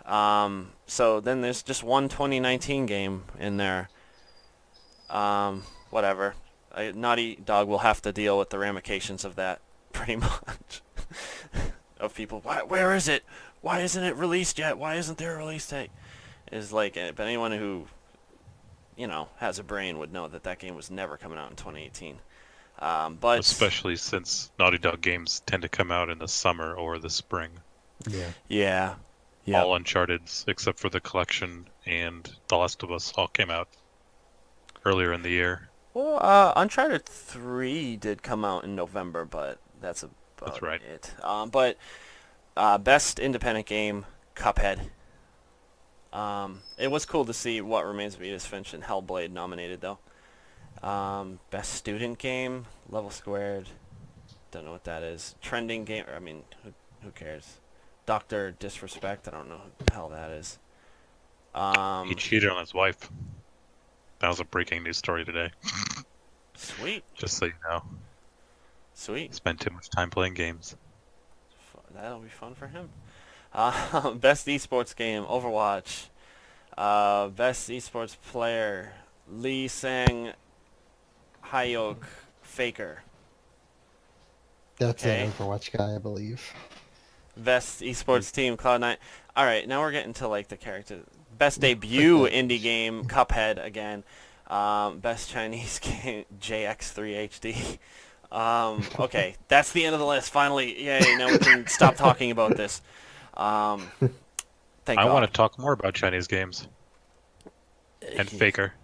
So then there's just one 2019 game in there. Whatever. Naughty Dog will have to deal with the ramifications of that pretty much. Of people, where is it? Why isn't it released yet? Why isn't there a release date? Is like, but anyone who, has a brain would know that that game was never coming out in 2018. But
Especially since Naughty Dog games tend to come out in the summer or the spring.
Yeah.
yeah, yeah.
All Uncharted's, except for the collection and The Last of Us, all came out earlier in the year.
Well, Uncharted 3 did come out in November, but that's
That's
about
right.
it. But best independent game, Cuphead. It was cool to see What Remains of Edith Finch and Hellblade nominated, though. Best student game, Level Squared. Don't know what that is. Trending game. I mean, who cares? Doctor Disrespect. I don't know who the hell that is.
He cheated on his wife. That was a breaking news story today.
Sweet,
Just so you know.
sweet.
Spent too much time playing games.
That'll be fun for him. Best esports game, Overwatch. Best esports player, Lee Sang Hyok Faker.
That's
Okay.
an Overwatch guy, I believe.
Best esports team, Cloud9. All right, now we're getting to like the character. Best debut indie game, Cuphead again. Best Chinese game, JX3HD. Okay, that's the end of the list. Finally, yay! Now we can stop talking about this. Thank
I
God.
want to talk more about Chinese games and Faker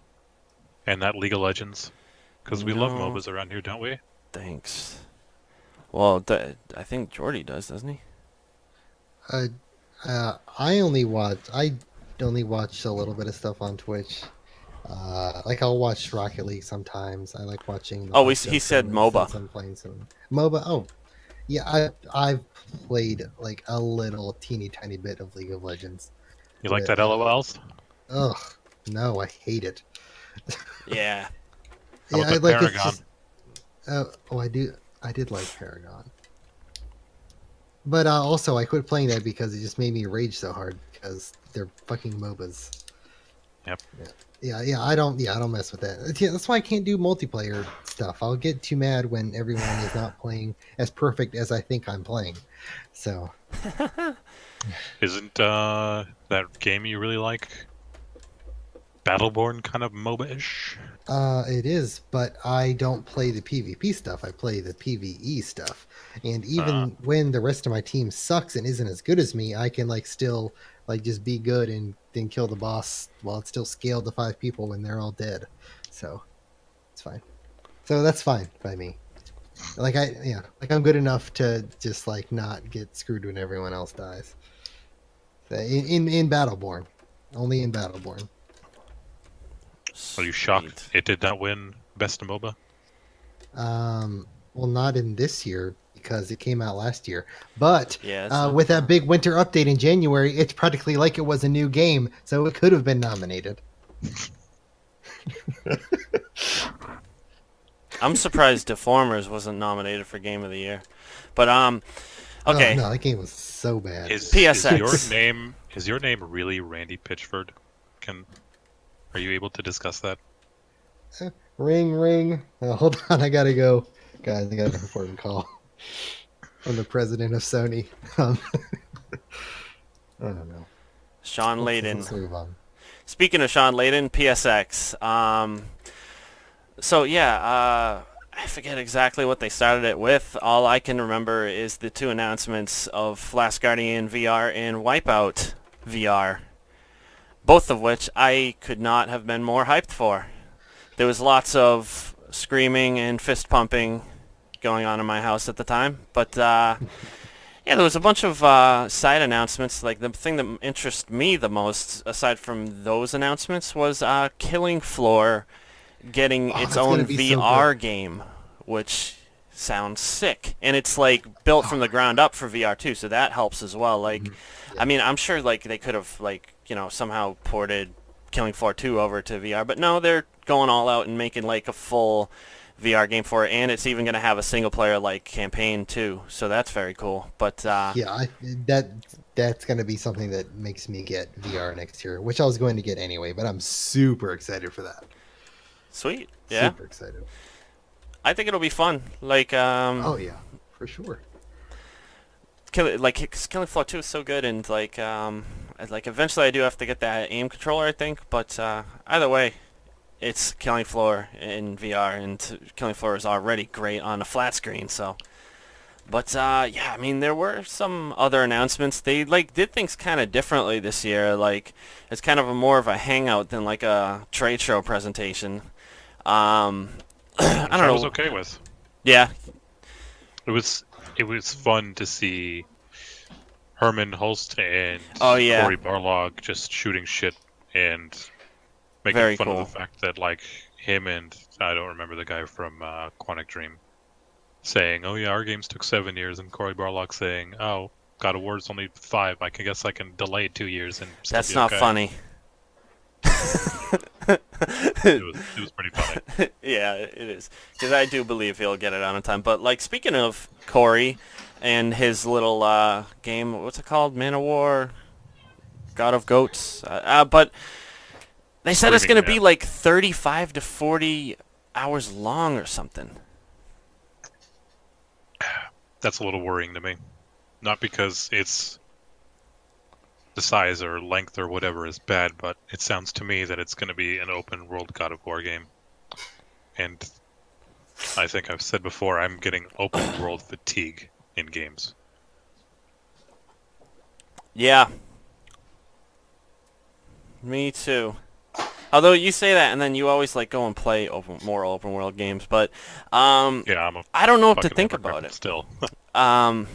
and that League of Legends. Because we love
No.
MOBAs around here, don't we?
Thanks. Well, I think Jordy does, doesn't he?
I only watch a little bit of stuff on Twitch. Like I'll watch Rocket League sometimes. I like watching the
Oh,
Hot
he
Tub
said
tournaments
MOBA.
since I'm playing some MOBA. Oh, yeah, I've played like a little teeny tiny bit of League of Legends.
You like that LOLs?
Ugh, no, I hate it.
Yeah.
How
Yeah,
about
I
the
like it's
Paragon?
just. I did like Paragon, but also I quit playing that because it just made me rage so hard because they're fucking MOBAs.
Yep.
Yeah, I don't mess with that. Yeah, that's why I can't do multiplayer stuff. I'll get too mad when everyone is not playing as perfect as I think I'm playing. So,
Isn't that game you really like Battleborn kind of MOBA-ish?
it is, but I don't play the PvP stuff. I play the PvE stuff. And even when the rest of my team sucks and isn't as good as me, I can like still like just be good and then kill the boss while it's still scaled to 5 people when they're all dead. So, it's fine. So that's fine by me. Like I'm good enough to just like not get screwed when everyone else dies. So in Battleborn, only in Battleborn.
Are you
Sweet.
shocked it did not win Best MOBA?
Well, not in this year. because it came out last year. But
Yeah, it's not
with that
fun.
big winter update in January, it's practically like it was a new game, so it could have been nominated.
I'm surprised Deformers wasn't nominated for Game of the Year. But
Oh
okay,
no, that game was so bad.
Is
PSX.
your name really Randy Pitchford? Are you able to discuss that?
Ring, ring. Hold on, I gotta go, guys. I got an important call from the president of Sony. I don't know.
Sean Layden.
Let's move on.
Speaking of Sean Layden, PSX. So yeah, I forget exactly what they started it with. All I can remember is the two announcements of Last Guardian VR and Wipeout VR, both of which I could not have been more hyped for. There was lots of screaming and fist pumping going on in my house at the time, but yeah, there was a bunch of side announcements. Like the thing that interests me the most, aside from those announcements, was Killing Floor getting
Oh,
its
that's gonna
own
be so
VR
good.
game, which sounds sick. And it's like built from the ground up for VR too, so that helps as well. Like,
Mhm.
I mean, I'm sure like they could have like, somehow ported Killing Floor 2 over to VR, but no, they're going all out and making like a full VR game for it, and it's even going to have a single player like campaign too. So that's very cool. But
Yeah, that's gonna be something that makes me get VR next year, which I was going to get anyway. But I'm super excited for that.
sweet. Yeah.
Super excited.
I think it'll be fun. Like
Oh yeah, for sure.
Killing Floor 2 is so good, and like eventually I do have to get that aim controller, I think, but either way, it's Killing Floor in VR, and Killing Floor is already great on a flat screen, so. But yeah, I mean, there were some other announcements. They like did things kind of differently this year. Like it's kind of more of a hangout than like a trade show presentation. Um, I
Which
don't
I was
know.
okay with.
Yeah,
It was fun to see Herman Hulst and
Oh, yeah.
Cory Barlog just shooting shit and making
Very
fun
cool.
of the fact that like him and I don't remember the guy from Quantic Dream saying, "Oh yeah, our games took 7 years," and Cory Barlog saying, "Oh, God of War's only 5. I can guess I can delay it 2 years and still
That's
be
not
okay."
funny.
It was pretty funny.
Yeah, it is. Because I do believe he'll get it on in time. But, like, speaking of Corey and his little game, what's it called? Man of War? God of Goats? But they said it's going
Screaming
to be,
man.
like, 35 to 40 hours long or something.
That's a little worrying to me. Not because it's the size or length or whatever is bad, but it sounds to me that it's going to be an open world God of War game. And I think I've said before, I'm getting open world fatigue in games.
Yeah. Me too. Although you say that, and then you always like go and play more open world games, but
Yeah, I'm a
I don't know what to
fucking
think
hypocrite
about it.
still.
Um,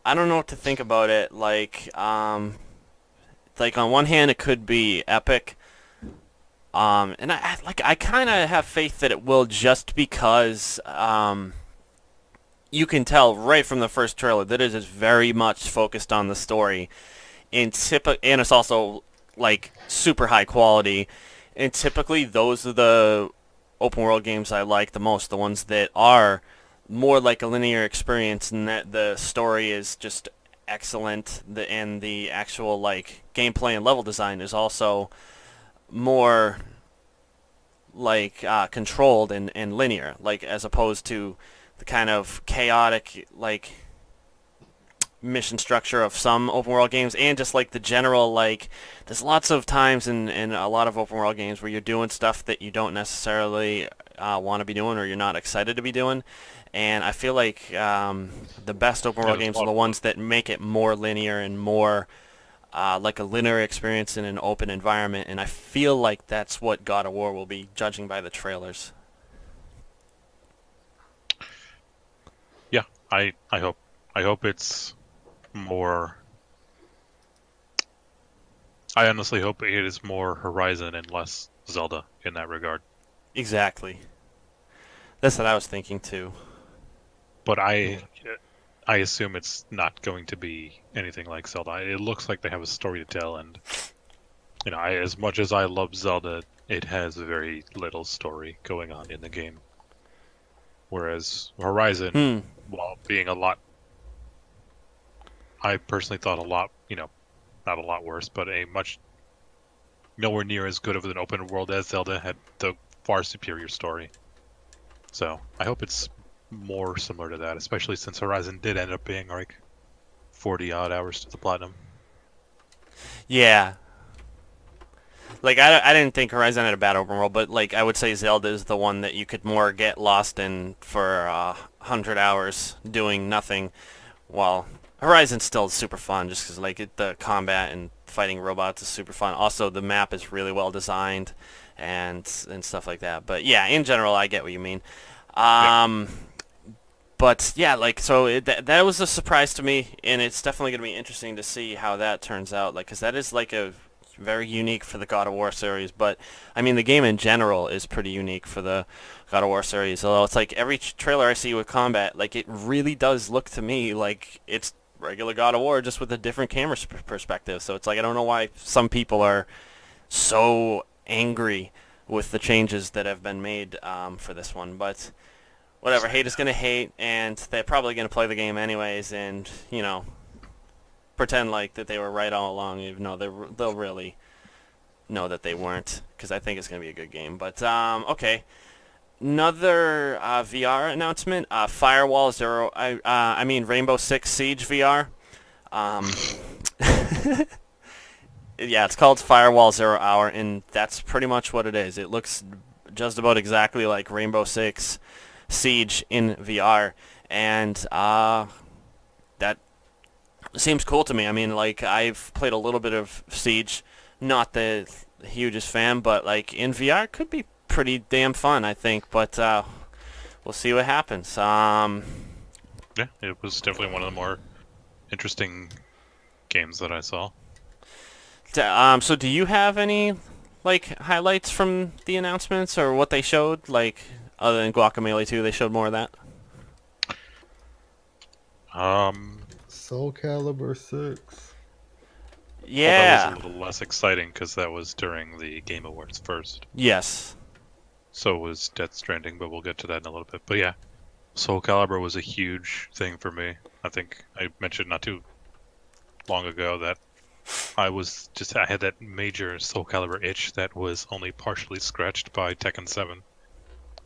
I don't know what to think about it. Like on one hand, it could be epic. And I kind of have faith that it will, just because you can tell right from the first trailer that it is very much focused on the story, and and it's also like super high quality. And typically, those are the open world games I like the most, the ones that are more like a linear experience, and that the story is just excellent, and the actual like gameplay and level design is also more like controlled and linear, like as opposed to the kind of chaotic like mission structure of some open world games, and just like the general like there's lots of times in a lot of open world games where you're doing stuff that you don't necessarily want to be doing, or you're not excited to be doing. And I feel like the best open
Yeah,
world
there's a
games
lot
are the
of
ones that make it more linear and more like a linear experience in an open environment. And I feel like that's what God of War will be, judging by the trailers.
Yeah, I hope it's more. I honestly hope it is more Horizon and less Zelda in that regard.
Exactly. That's what I was thinking too.
but I assume it's not going to be anything like Zelda. It looks like they have a story to tell, and as much as I love Zelda, it has very little story going on in the game. Whereas Horizon,
Hmm.
while being a lot, I personally thought a lot, not a lot worse, but a much nowhere near as good of an open world as Zelda, had the far superior story. So I hope it's more similar to that, especially since Horizon did end up being like 40 odd hours to the platinum.
Yeah. Like I didn't think Horizon had a bad open world, but like I would say Zelda is the one that you could more get lost in for 100 hours doing nothing, while Horizon's still super fun just because like the combat and fighting robots is super fun. Also, the map is really well designed and stuff like that. But yeah, in general, I get what you mean.
Yeah.
Um, but yeah, like so that was a surprise to me, and it's definitely going to be interesting to see how that turns out. Like, because that is like a very unique for the God of War series. But I mean, the game in general is pretty unique for the God of War series. Although it's like every trailer I see with combat, like it really does look to me like it's regular God of War just with a different camera perspective. So it's like I don't know why some people are so angry with the changes that have been made for this one, but whatever. Hate is gonna hate, and they're probably gonna play the game anyways, and pretend like that they were right all along, even though they'll really know that they weren't, because I think it's gonna be a good game. But okay, another VR announcement: Firewall Zero. I mean Rainbow Six Siege VR. Um, yeah, it's called Firewall Zero Hour, and that's pretty much what it is. It looks just about exactly like Rainbow Six Siege in VR, and that seems cool to me. I mean, like I've played a little bit of Siege, not the hugest fan, but like in VR it could be pretty damn fun, I think. But we'll see what happens.
Yeah, it was definitely one of the more interesting games that I saw.
So do you have any like highlights from the announcements or what they showed? Like other than Guacamelee 2, they showed more of that.
Um,
Soul Calibur 6.
well, that was a
Yeah.
little less exciting because that was during the Game Awards first.
Yes.
So was Death Stranding, but we'll get to that in a little bit. But yeah, Soul Calibur was a huge thing for me. I think I mentioned not too long ago that I had that major Soul Calibur itch that was only partially scratched by Tekken 7.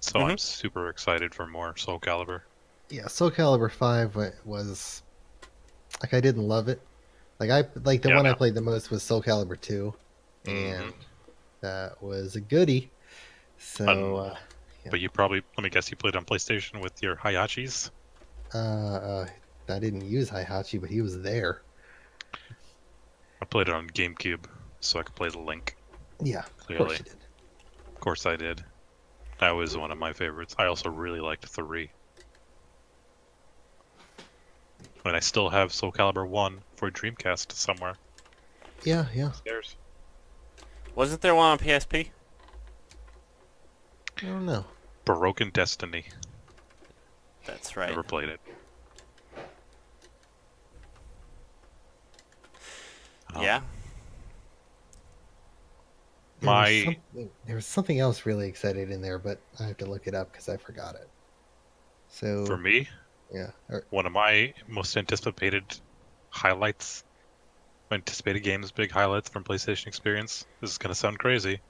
So I'm
Mhm.
super excited for more Soul Calibur.
Yeah, Soul Calibur 5 was like I didn't love it. Like the
Yeah,
one I
no.
played the most was Soul Calibur 2,
hmm
and that was a goodie. So
Um,
yeah,
but let me guess, you played on PlayStation with your Hayachis?
uh, uh, I didn't use Hihachi, but he was there.
I played it on GameCube, so I could play the Link,
Yeah, of course
clearly.
you did.
Of course I did. That was one of my favorites. I also really liked 3. And I still have Soul Calibur 1 for Dreamcast somewhere
Yeah, yeah.
upstairs.
Wasn't there one on PSP?
I don't know.
Broken Destiny.
That's right.
Never played it.
Yeah.
My
There was something else really excited in there, but I have to look it up because I forgot it.
For
So
me,
yeah,
one of my most anticipated highlights, anticipated games, big highlights from PlayStation Experience. This is gonna sound crazy.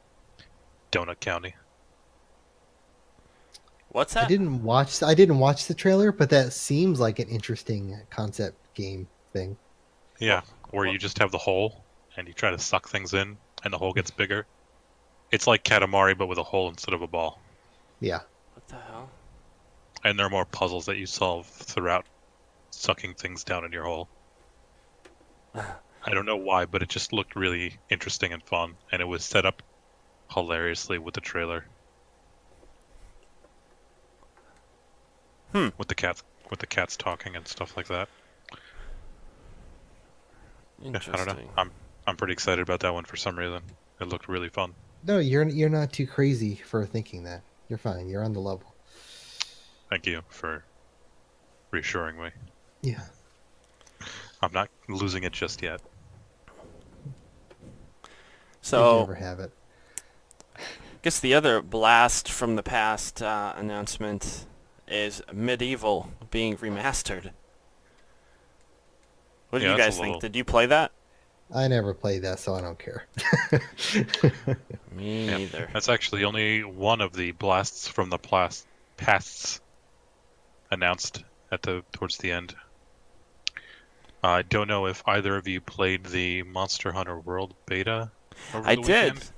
Donut County.
What's
I
that?
didn't watch. I didn't watch the trailer, but that seems like an interesting concept game thing.
Yeah,
What?
where
What?
you just have the hole and you try to suck things in, and the hole gets bigger. It's like Katamari, but with a hole instead of a ball.
Yeah.
What the hell?
And there are more puzzles that you solve throughout sucking things down in your hole. I don't know why, but it just looked really interesting and fun, and it was set up hilariously with the trailer,
Hmm.
with the cats talking and stuff like that. Yeah, I don't know.
Interesting.
I'm pretty excited about that one for some reason. It looked really fun.
No, you're not too crazy for thinking that. You're fine. You're on the level.
Thank you for reassuring me.
Yeah.
I'm not losing it just yet.
Did you
So,
ever have it?
I guess the other blast from the past announcement is Medieval being remastered. What did
Yeah,
you
that's a
guys think?
little.
Did you play that?
I never played that, so I don't care.
Me
Yeah,
neither.
that's actually only one of the blasts from the pasts announced at the towards the end. I don't know if either of you played the Monster Hunter World beta over
I
the
did.
weekend.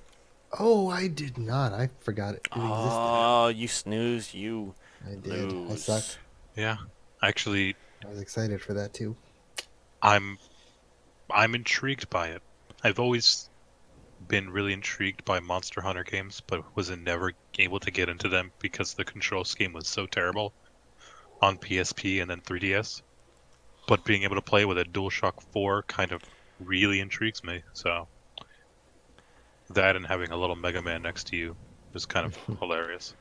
Oh, I did not. I forgot it existed.
Oh, you snooze, you
I did. I
lose.
suck.
Yeah, actually,
I was excited for that too.
I'm I'm intrigued by it. I've always been really intrigued by Monster Hunter games, but was never able to get into them because the control scheme was so terrible on PSP and then 3DS. But being able to play with a DualShock 4 kind of really intrigues me. So that and having a little Mega Man next to you is kind of hilarious.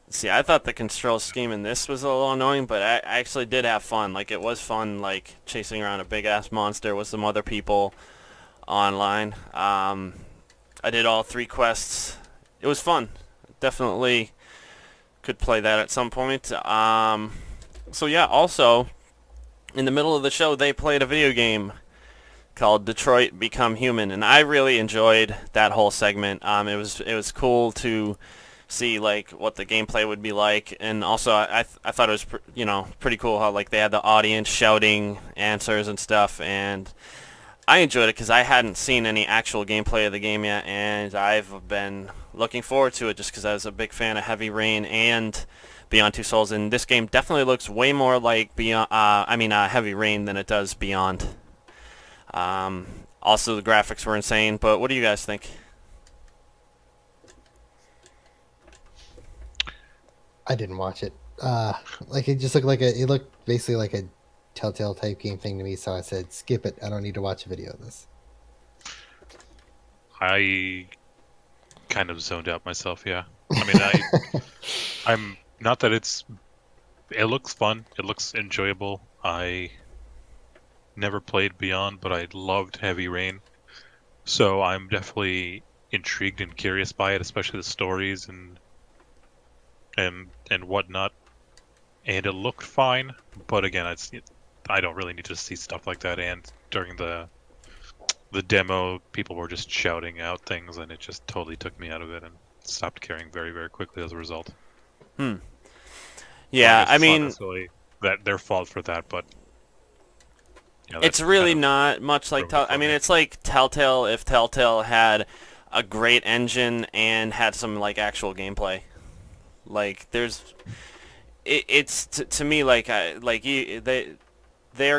See, I thought the control scheme in this was a little annoying, but I actually did have fun. Like, it was fun, like, chasing around a big-ass monster with some other people online. I did all 3 quests. It was fun. Definitely could play that at some point. So yeah, also, in the middle of the show, they played a video game called Detroit Become Human, and I really enjoyed that whole segment. It was cool to see like what the gameplay would be like, and also I thought it was pretty cool how like they had the audience shouting answers and stuff, and I enjoyed it because I hadn't seen any actual gameplay of the game yet, and I've been looking forward to it just because I was a big fan of Heavy Rain and Beyond Two Souls, and this game definitely looks way more like Heavy Rain than it does Beyond. Also, the graphics were insane, but what do you guys think?
I didn't watch it. Like it just looked like it looked basically like a Telltale type game thing to me. So I said, skip it. I don't need to watch a video of this.
I kind of zoned out myself, yeah. I mean, I'm not that it looks fun, it looks enjoyable. I never played Beyond, but I loved Heavy Rain. So I'm definitely intrigued and curious by it, especially the stories and whatnot. And it looked fine, but again, I don't really need to see stuff like that. And during the demo, people were just shouting out things, and it just totally took me out of it and stopped caring very, very quickly as a result. So
Yeah,
guess
I
it's not
mean,
necessarily that their fault for that, but
it's
that's
really
kind of
not much like
ruined it
I
for
mean,
me.
it's like Telltale if Telltale had a great engine and had some like actual gameplay. Like it's to me like their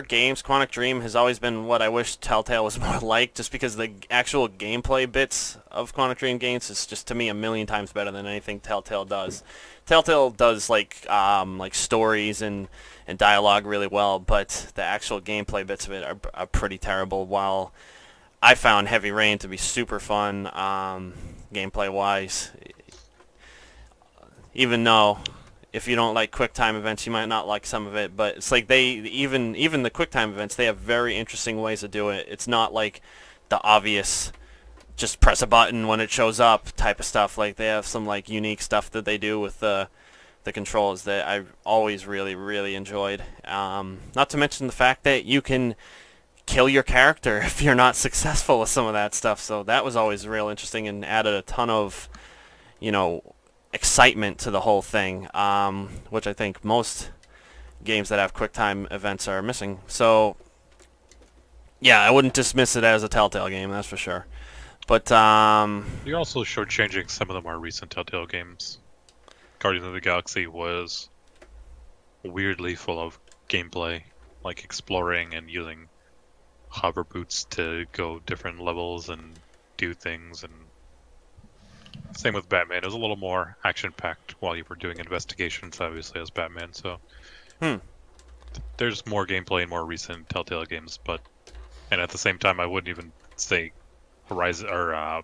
games, Quantic Dream has always been what I wish Telltale was more like, just because the actual gameplay bits of Quantic Dream games is just to me a million times better than anything Telltale does. Telltale does like stories and dialogue really well, but the actual gameplay bits of it are pretty terrible. While I found Heavy Rain to be super fun gameplay wise, even though if you don't like QuickTime events, you might not like some of it. But it's like they even the QuickTime events, they have very interesting ways to do it. It's not like the obvious just press a button when it shows up type of stuff. Like they have some like unique stuff that they do with the controls that I always really really enjoyed. Not to mention the fact that you can kill your character if you're not successful with some of that stuff. So that was always real interesting and added a ton of excitement to the whole thing, which I think most games that have QuickTime events are missing. So, yeah, I wouldn't dismiss it as a Telltale game, that's for sure. But,
You're also shortchanging some of the more recent Telltale games. Guardians of the Galaxy was weirdly full of gameplay, like exploring and using hover boots to go different levels and do things, and same with Batman. It was a little more action-packed while you were doing investigations, obviously, as Batman. So there's more gameplay in more recent Telltale games, and at the same time, I wouldn't even say Horizon or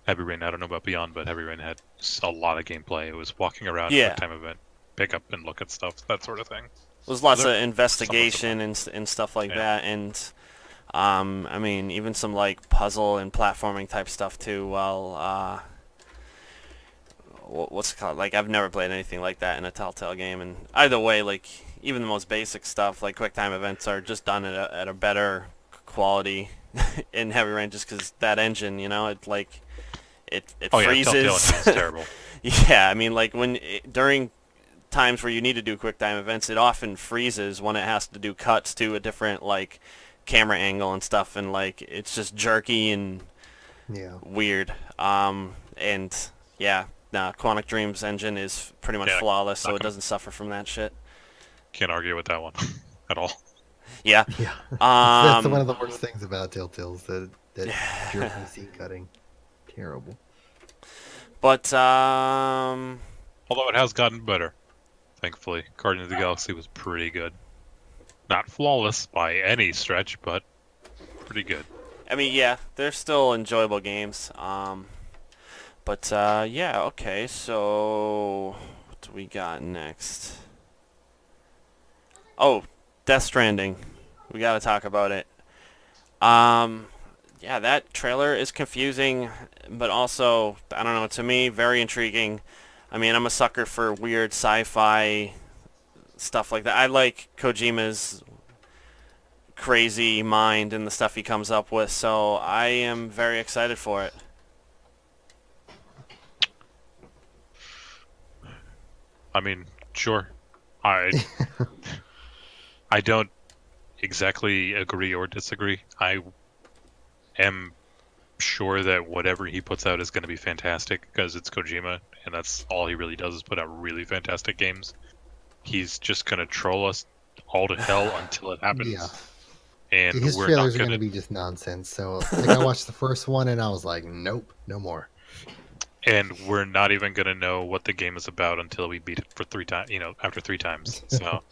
Heavy Rain. I don't know about Beyond, but Heavy Rain had a lot of gameplay. It was walking around
yeah.
QuickTime event. pick up and look at stuff, that sort of thing.
There's lots
They're
of
somewhat
investigation
similar.
and stuff like
Yeah.
that, and I mean, even some like puzzle and platforming type stuff too. Well, what's it called? Like I've never played anything like that in a Telltale game, and either way, like even the most basic stuff like quick time events are just done at a better quality in Heavy Rain, just because that engine, you know, it like it
Oh yeah, Telltale
freezes.
Engine is terrible.
Yeah, I mean, like during times where you need to do quick time events, it often freezes when it has to do cuts to a different like camera angle and stuff, and like it's just jerky and
Yeah.
weird. And yeah, nah, Quantic Dream's engine is pretty much
Yeah,
flawless, so
not
it
gonna,
doesn't suffer from that shit.
can't argue with that one at all.
Yeah.
Yeah. That's one
Um.
of the worst things about Telltale's that jerky scene cutting. Terrible.
But
Although it has gotten better, thankfully. Guardians of the Galaxy was pretty good. Not flawless by any stretch, but pretty good.
I mean, yeah, they're still enjoyable games. But yeah, okay. So what do we got next? Oh, Death Stranding. We got to talk about it. Yeah, that trailer is confusing, but also, I don't know, to me, very intriguing. I mean, I'm a sucker for weird sci-fi stuff like that. I like Kojima's crazy mind and the stuff he comes up with, so I am very excited for it.
I mean, sure. I I don't exactly agree or disagree. I am sure that whatever he puts out is going to be fantastic because it's Kojima, and that's all he really does is put out really fantastic games. He's just going to troll us all to hell until it happens.
Yeah.
And
His
we're
trailers
not
are
going
going to
to.
be just nonsense. So, like, I watched the first one and I was like, nope, no more.
And we're not even going to know what the game is about until we beat it for 3 times, after 3 times. So,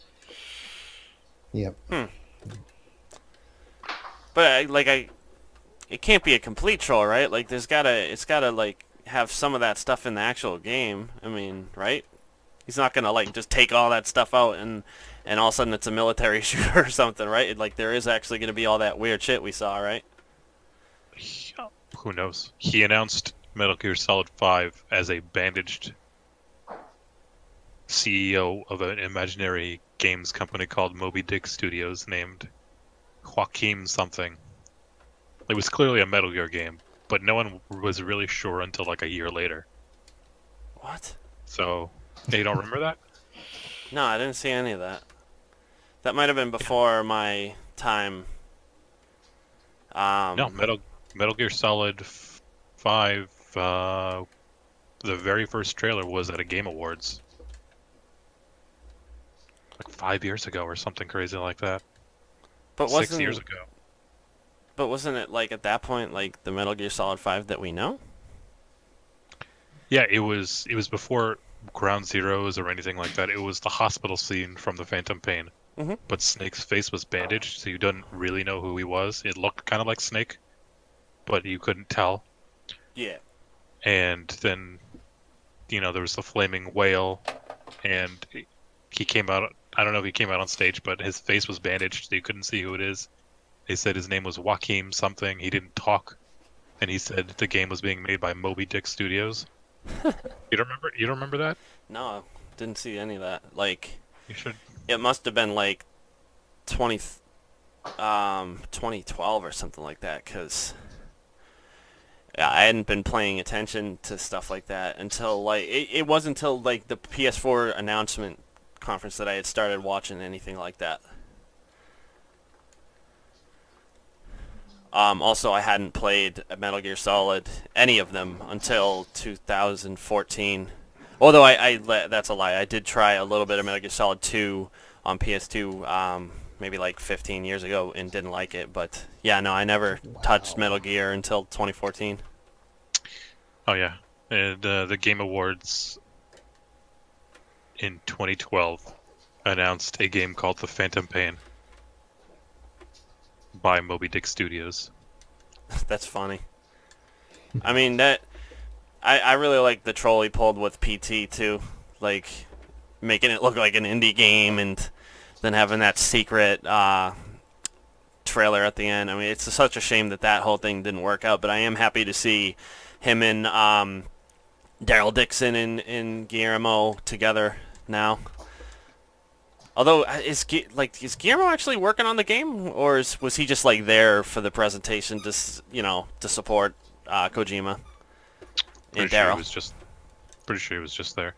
Yep.
But it can't be a complete troll, right? Like it's gotta like have some of that stuff in the actual game. I mean, right? He's not gonna like just take all that stuff out and all of a sudden it's a military shooter or something, right? Like there is actually gonna be all that weird shit we saw, right?
who knows? He announced Metal Gear Solid 5 as a bandaged CEO of an imaginary games company called Moby Dick Studios named Joaquim something. It was clearly a Metal Gear game, but no one was really sure until like a year later.
What?
So, you don't remember that?
No, I didn't see any of that. That might have been before my time.
No, Metal Gear Solid 5. The very first trailer was at a Game Awards, like 5 years ago or something crazy like that.
But
6 years ago.
But wasn't it like at that point like the Metal Gear Solid 5 that we know?
Yeah, it was before Ground Zeroes or anything like that. It was the hospital scene from the Phantom Pain.
Mhm.
But Snake's face was bandaged, so you didn't really know who he was. It looked kind of like Snake, but you couldn't tell.
Yeah.
And then, there was the flaming whale, and he came out. I don't know if he came out on stage, but his face was bandaged, so you couldn't see who it is. They said his name was Joaquim something. He didn't talk, and he said the game was being made by Moby Dick Studios. You don't remember? You don't remember that?
No, didn't see any of that. Like
You should.
it must have been like 2012 or something like that, because I hadn't been paying attention to stuff like that until like it wasn't until like the PS4 announcement conference that I had started watching anything like that. Also, I hadn't played Metal Gear Solid, any of them, until 2014. Although that's a lie. I did try a little bit of Metal Gear Solid 2 on PS2, maybe like 15 years ago, and didn't like it. But yeah, no, I never touched Metal Gear until 2014.
Oh yeah, and the Game Awards in 2012 announced a game called The Phantom Pain by Moby Dick Studios.
That's funny. I mean, I really like the troll he pulled with PT too. Like, making it look like an indie game, and then having that secret trailer at the end. I mean, it's such a shame that that whole thing didn't work out. But I am happy to see him and Daryl Dixon and Guillermo together now. Although, is Guillermo actually working on the game, or was he just like there for the presentation, just to support Kojima and
Pretty sure he
Daryl?
was just pretty sure he was just there.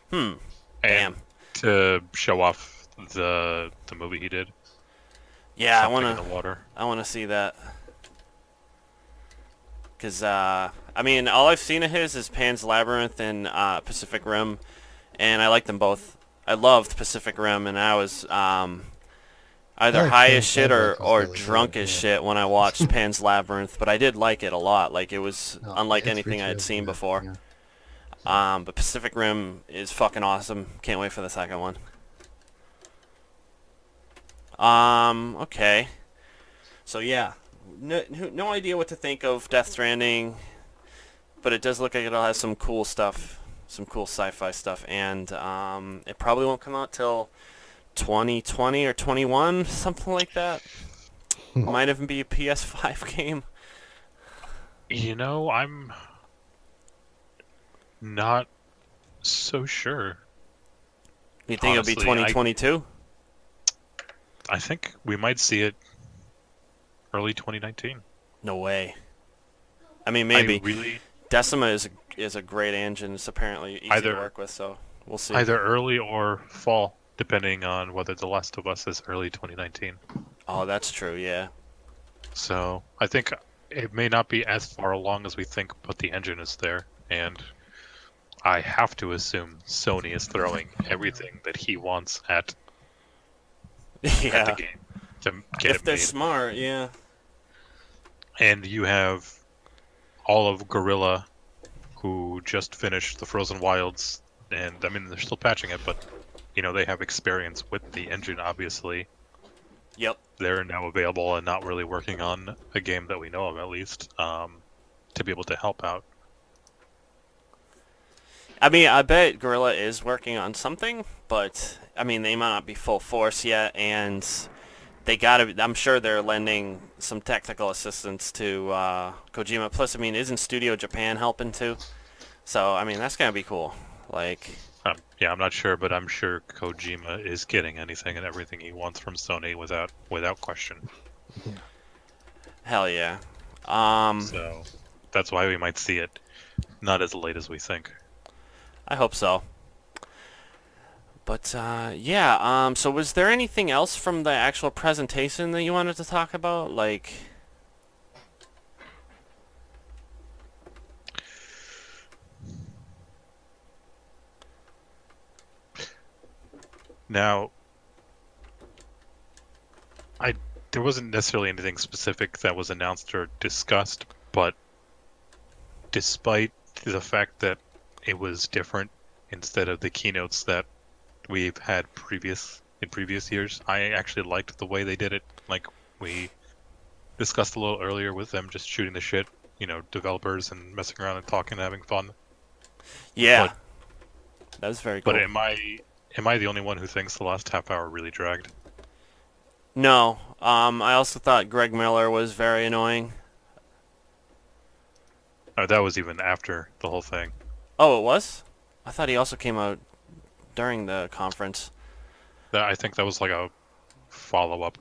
Hmm.
And
Damn.
to show off the movie he did.
Yeah,
Something in the water.
I wanna see that. Cause I mean, all I've seen of his is Pan's Labyrinth and Pacific Rim, and I like them both. I loved Pacific Rim, and I was either
like
high as
Pan's
shit
Labyrinth was
or
really
drunk
good,
as
yeah.
shit when I watched Pan's Labyrinth. But I did like it a lot. Like, it was
No,
unlike
it's
anything I had
really
seen
good,
before.
yeah.
But Pacific Rim is fucking awesome. Can't wait for the second one. Okay. So yeah, no idea what to think of Death Stranding, but it does look like it'll have some cool stuff, some cool sci-fi stuff, and it probably won't come out till 2020 or 21, something like that. Might even be a PS5 game.
I'm not so sure.
You think it'll be
Honestly,
2022?
I think we might see it early 2019.
No way. I mean, maybe.
I really
Decima is a great engine. It's apparently easy to
Either-
work with, so we'll see.
either early or fall, depending on whether The Last of Us is early 2019.
Oh, that's true. Yeah.
So I think it may not be as far along as we think, but the engine is there, and I have to assume Sony is throwing everything that he wants at
Yeah.
the game to get
If
it
they're
made.
smart, yeah.
And you have all of Gorilla, who just finished the Frozen Wilds, and I mean they're still patching it, but they have experience with the engine. Obviously,
Yep.
they're now available and not really working on a game that we know of, at least, to be able to help out.
I mean, I bet Gorilla is working on something, but I mean, they might not be full force yet, and they gotta. I'm sure they're lending some technical assistance to Kojima. Plus, I mean, isn't Studio Japan helping too? So, I mean, that's gonna be cool. Like,
Yeah, I'm not sure, but I'm sure Kojima is getting anything and everything he wants from Sony without question.
hell yeah.
So that's why we might see it not as late as we think.
I hope so. But yeah. So, was there anything else from the actual presentation that you wanted to talk about? Like,
Now, there wasn't necessarily anything specific that was announced or discussed, but despite the fact that it was different instead of the keynotes that we've had in previous years, I actually liked the way they did it. Like we discussed a little earlier with them just shooting the shit, developers and messing around and talking and having fun.
yeah, that was very cool.
But am I the only one who thinks the last half hour really dragged?
No. I also thought Greg Miller was very annoying.
Oh, that was even after the whole thing.
Oh, it was? I thought he also came out during the conference.
I think that was like a follow-up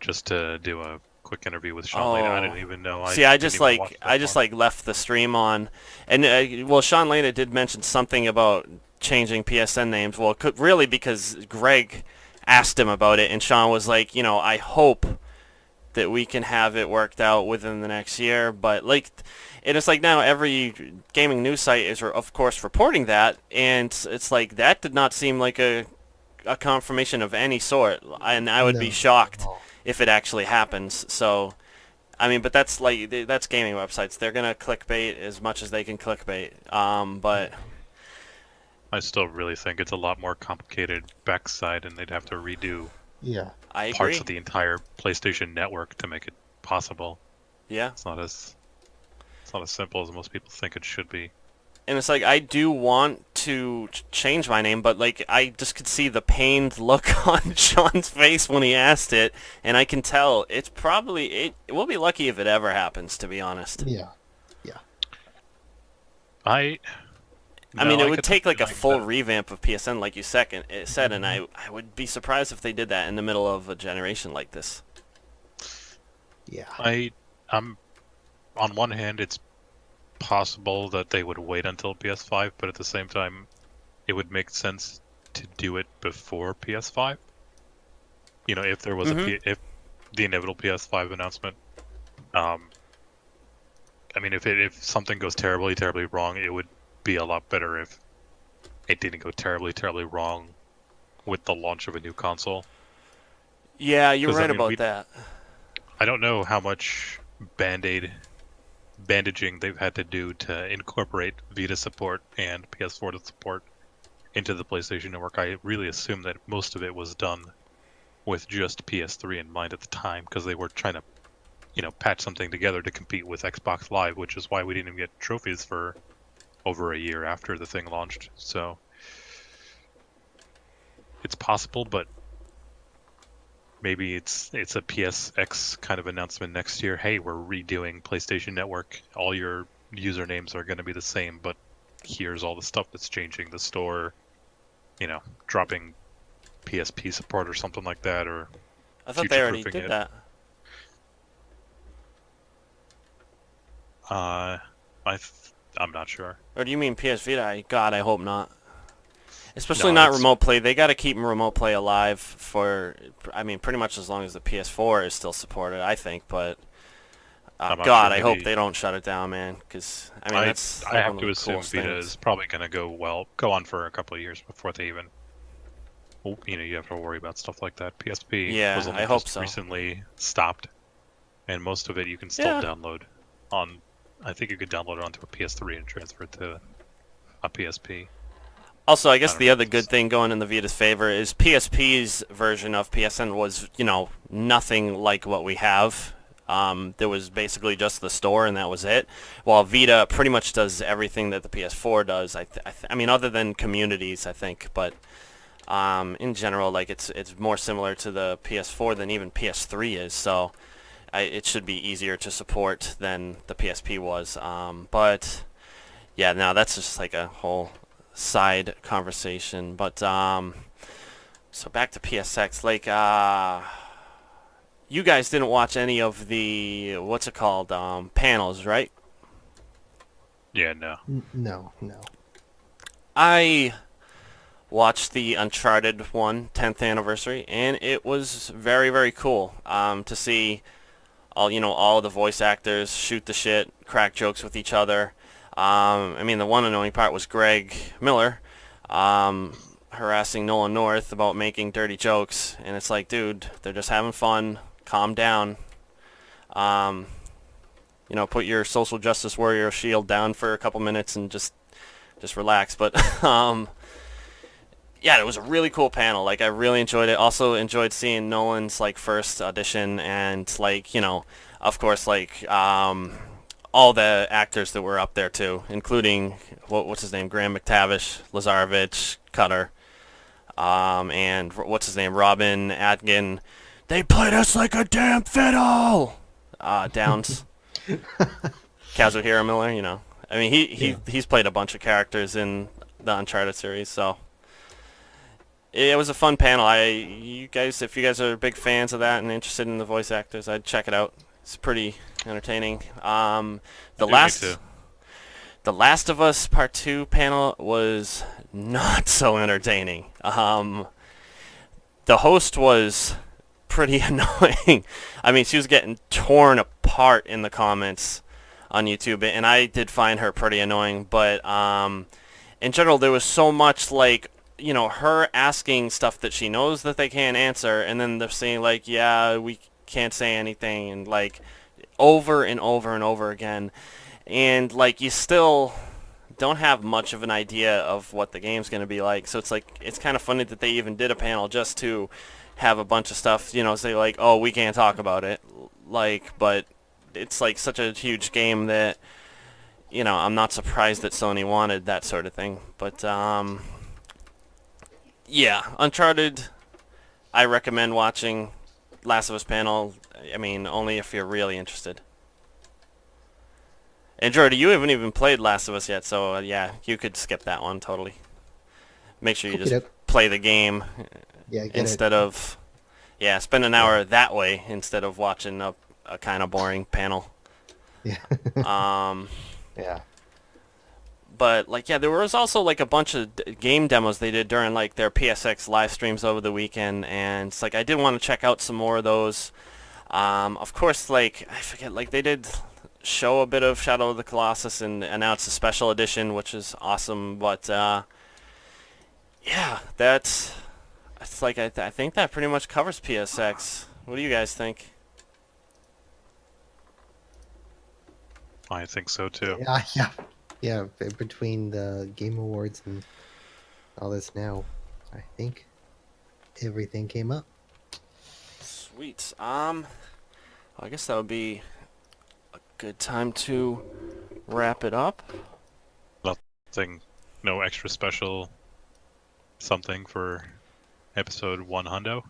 just to do a quick interview with Sean Lane. I didn't even know.
See, I just left the stream on, and well, Sean Lane did mention something about changing PSN names. Well, really because Greg asked him about it, and Sean was like, I hope that we can have it worked out within the next year. But like, it is like now every gaming news site is of course reporting that, and it's like that did not seem like a confirmation of any sort, and I would be shocked if it actually happens. So, I mean, but that's gaming websites. They're gonna clickbait as much as they can clickbait. But
I still really think it's a lot more complicated backside, and they'd have to redo
I agree.
parts of the entire PlayStation network to make it possible.
Yeah.
It's not as simple as most people think it should be.
And it's like, I do want to change my name, but like, I just could see the pained look on Sean's face when he asked it, and I can tell it's probably, we'll be lucky if it ever happens, to be honest.
Yeah. Yeah.
I
No,
mean, it
I
would
get the
take like a
feeling
full
that-
revamp of PSN, like you said, and I would be surprised if they did that in the middle of a generation like this.
Yeah.
I'm on one hand, it's possible that they would wait until PS5, but at the same time, it would make sense to do it before PS5. You know, if there was if the inevitable PS5 announcement. I mean, if something goes terribly, terribly wrong, it would be a lot better if it didn't go terribly, terribly wrong with the launch of a new console.
Yeah, you're
'Cause, I
right
mean,
about that.
I don't know how much bandaging they've had to do to incorporate Vita support and PS4 support into the PlayStation Network. I really assume that most of it was done with just PS3 in mind at the time, because they were trying to, patch something together to compete with Xbox Live, which is why we didn't even get trophies for over a year after the thing launched. So it's possible, but maybe it's a PSX kind of announcement next year. Hey, we're redoing PlayStation Network. All your usernames are going to be the same, but here's all the stuff that's changing. The store, dropping PSP support or something like that, or
I thought they already
future-proofing
did
it.
that.
I'm not sure.
Or do you mean PS Vita? God, I hope not. Especially
No,
not
it's-
remote play. They got to keep remote play alive for, I mean, pretty much as long as the PS4 is still supported, I think. But
I'm not
God,
sure,
I hope
maybe-
they don't shut it down, man. Because I mean, that's
I
like
have
one
to
of the
assume
coolest
Vita
things.
is probably going to go on for a couple of years before they even, you have to worry about stuff like that. PSP
Yeah,
was only
I hope
just
so.
recently stopped, and most of it you can still
Yeah.
download on. I think you could download it onto a PS3 and transfer it to a PSP.
Also, I guess
don't
the
know.
other good thing going in the Vita's favor is PSP's version of PSN was, nothing like what we have. There was basically just the store, and that was it. While Vita pretty much does everything that the PS4 does. I mean, other than communities, I think, but in general, like it's more similar to the PS4 than even PS3 is. So it should be easier to support than the PSP was. But yeah, no, that's just like a whole side conversation. But so back to PSX, like you guys didn't watch any of the what's it called panels, right?
Yeah, no.
No.
I watched the Uncharted 10th anniversary, and it was very, very cool to see all the voice actors shoot the shit, crack jokes with each other. I mean, the one annoying part was Greg Miller harassing Nolan North about making dirty jokes, and it's like, dude, they're just having fun. Calm down. Put your social justice warrior shield down for a couple minutes and just relax. But yeah, it was a really cool panel. Like, I really enjoyed it. Also enjoyed seeing Nolan's first audition, and of course, all the actors that were up there too, including what's his name, Graham McTavish, Lazarevich, Cutter, and what's his name, Robin Atkin. They played us like a damn fiddle. Downs, Kazuhira Miller. I mean, he's played a bunch of characters in the Uncharted series, so it was a fun panel. If you guys are big fans of that and interested in the voice actors, I'd check it out. It's pretty entertaining. The
Me too.
Last of Us Part 2 panel was not so entertaining. The host was pretty annoying. I mean, she was getting torn apart in the comments on YouTube, and I did find her pretty annoying. But in general, there was so much her asking stuff that she knows that they can't answer, and then they're saying yeah, we can't say anything, and over and over and over again, and you still don't have much of an idea of what the game's going to be like. So it's kind of funny that they even did a panel just to have a bunch of stuff, say oh, we can't talk about it, but it's such a huge game that I'm not surprised that Sony wanted that sort of thing. But yeah, Uncharted, I recommend watching Last of Us panel. I mean, only if you're really interested. And Jordy, you haven't even played Last of Us yet, so yeah, you could skip that one totally. Make sure you
Okie
just
doke.
play the game
Yeah, get it.
instead of, yeah, spend an hour that way instead of watching a kind of boring panel.
Yeah.
Um,
Yeah.
but like, yeah, there was also like a bunch of game demos they did during like their PSX live streams over the weekend, and it's like I did want to check out some more of those. Of course, like I forget, like they did show a bit of Shadow of the Colossus and announced a special edition, which is awesome. But yeah, it's like I think that pretty much covers PSX. What do you guys think?
I think so too.
Yeah. Yeah. Yeah. Between the Game Awards and all this now, I think everything came up.
Sweet. I guess that would be a good time to wrap it up.
Nothing, no extra special something for episode 100.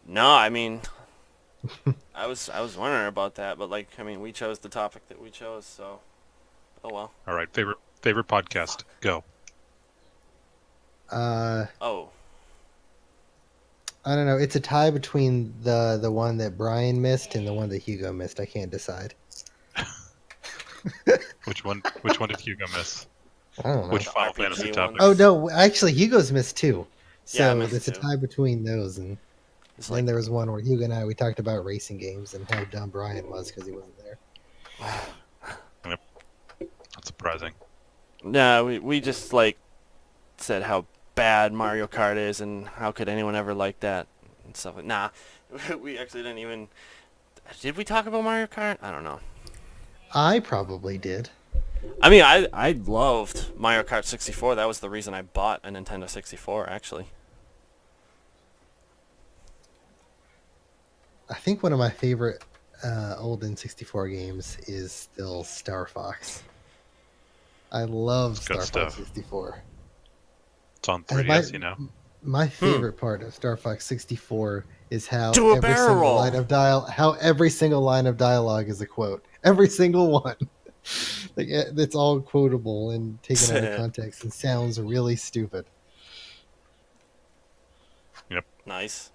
No, I mean, I was wondering about that, but like, I mean, we chose the topic that we chose, so oh well.
All right, favorite podcast. Go.
Oh,
I don't know. It's a tie between the one that Brian missed and the one that Hugo missed. I can't decide.
Which one did Hugo miss?
I don't know.
Which Final
RPG
Fantasy
one.
topic?
Oh no, actually Hugo's missed two.
Yeah, I
So
missed
it's a
two.
tie between those, and
it's
then
like
there was one where Hugo and we talked about racing games and how dumb Brian was because he wasn't there.
That's surprising.
nah, we just like said how bad Mario Kart is and how could anyone ever like that and stuff. Like, nah, we actually didn't even. Did we talk about Mario Kart? I don't know.
I probably did.
I mean, I loved Mario Kart 64. That was the reason I bought a Nintendo 64, actually.
I think one of my favorite old N64 games is still Star Fox. I love
It's good
Star Fox
stuff.
64.
It's on
And
3DS, you know.
My favorite part of Star Fox 64 is how
Do a
every
barrel
single
roll.
line of every single line of dialogue is a quote. Every single one. Like it's all quotable and taken out of context and sounds really stupid.
Nice.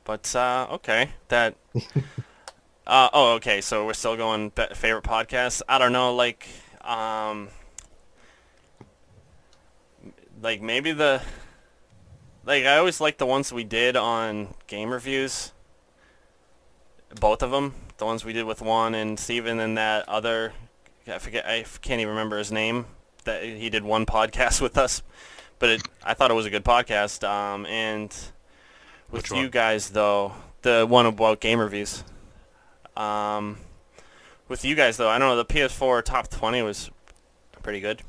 But okay, that. Oh, okay. So we're still going favorite podcast. I don't know, like maybe I always like the ones we did on game reviews. Both of them, the ones we did with Juan and Steven and that other, I can't even remember his name. That he did one podcast with us, but I thought it was a good podcast. And with
Which
you
one?
guys though, the one about game reviews. With you guys though, I don't know, the PS4 top 20 was pretty good.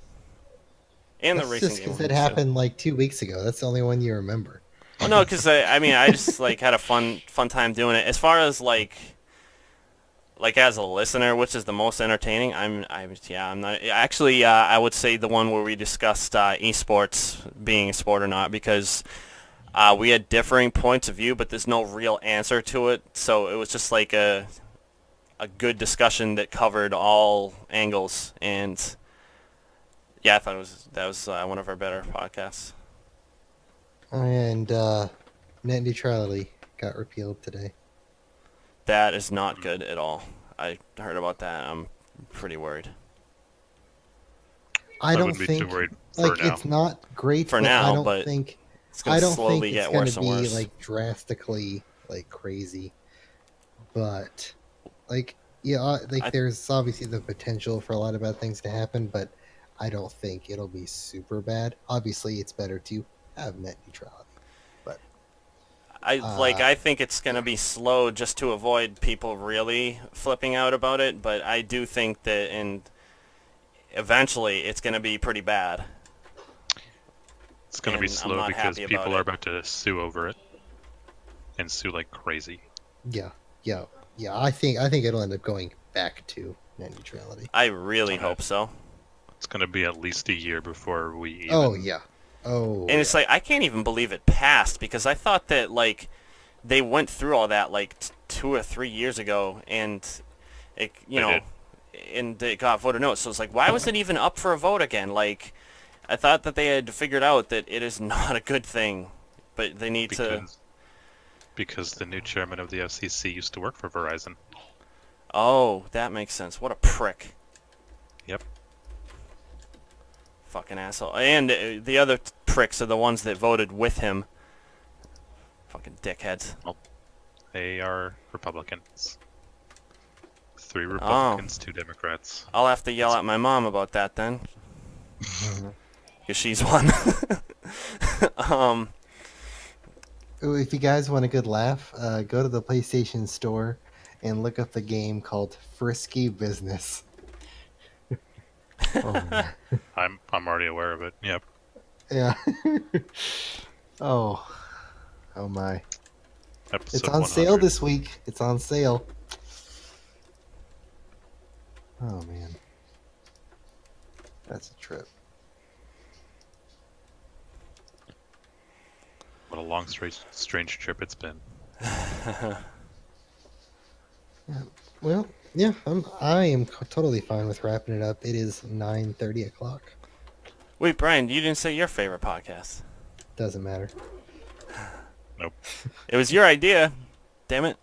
And
That's
the racing
just
game
because
one,
it
too.
happened like 2 weeks ago. That's the only one you remember.
Oh no, because I mean I just like had a fun time doing it. As far as like as a listener, which is the most entertaining, I'm not actually. I would say the one where we discussed esports being a sport or not, because we had differing points of view, but there's no real answer to it. So it was just like a good discussion that covered all angles, and yeah, I thought that was one of our better podcasts.
And net neutrality got repealed today.
That is not good at all. I heard about that. I'm pretty worried.
I don't
wouldn't be too
think
worried for
like
now.
it's not great
For
but
now,
I don't
but
think
It's gonna
I don't
slowly
think
get
it's going
worse
to
and
be
worse.
like drastically like crazy, but like there's obviously the potential for a lot of bad things to happen, but I don't think it'll be super bad. Obviously, it's better to have net neutrality, but
I think it's gonna be slow just to avoid people really flipping out about it, but I do think that eventually it's gonna be pretty bad.
It's going to be
and I'm
slow
not
because
happy
people
about
are
it.
about to sue over it. and sue like crazy.
Yeah, yeah, yeah. I think it'll end up going back to net neutrality.
I really
Okay.
hope so.
It's going to be at least a year before we even.
Oh yeah. Oh.
And it's
yeah.
like I can't even believe it passed because I thought that like they went through all that like 2 or 3 years ago, and it
They did.
and it got voted no. So it's like, why was it even up for a vote again? Like, I thought that they had figured out that it is not a good thing, but they need to.
Because the new chairman of the FCC used to work for Verizon.
Oh, that makes sense. What a prick.
Yep.
Fucking asshole. And the other pricks are the ones that voted with him. Fucking dickheads.
They are Republicans. 3 Republicans, 2 Democrats.
I'll have to yell at my mom about that then. Because she's one.
Ooh, if you guys want a good laugh, go to the PlayStation Store and look up the game called Frisky Business. Oh, man.
I'm already aware of it. Yep.
Yeah. Oh. Oh my.
Episode
It's on
100.
sale this week. It's on sale. Oh man. That's a trip.
What a long, strange trip it's been.
Well, yeah, I am totally fine with wrapping it up. It is 9:30 o'clock.
Wait, Brian, you didn't say your favorite podcast.
Doesn't matter.
Nope.
It was your idea. Damn it.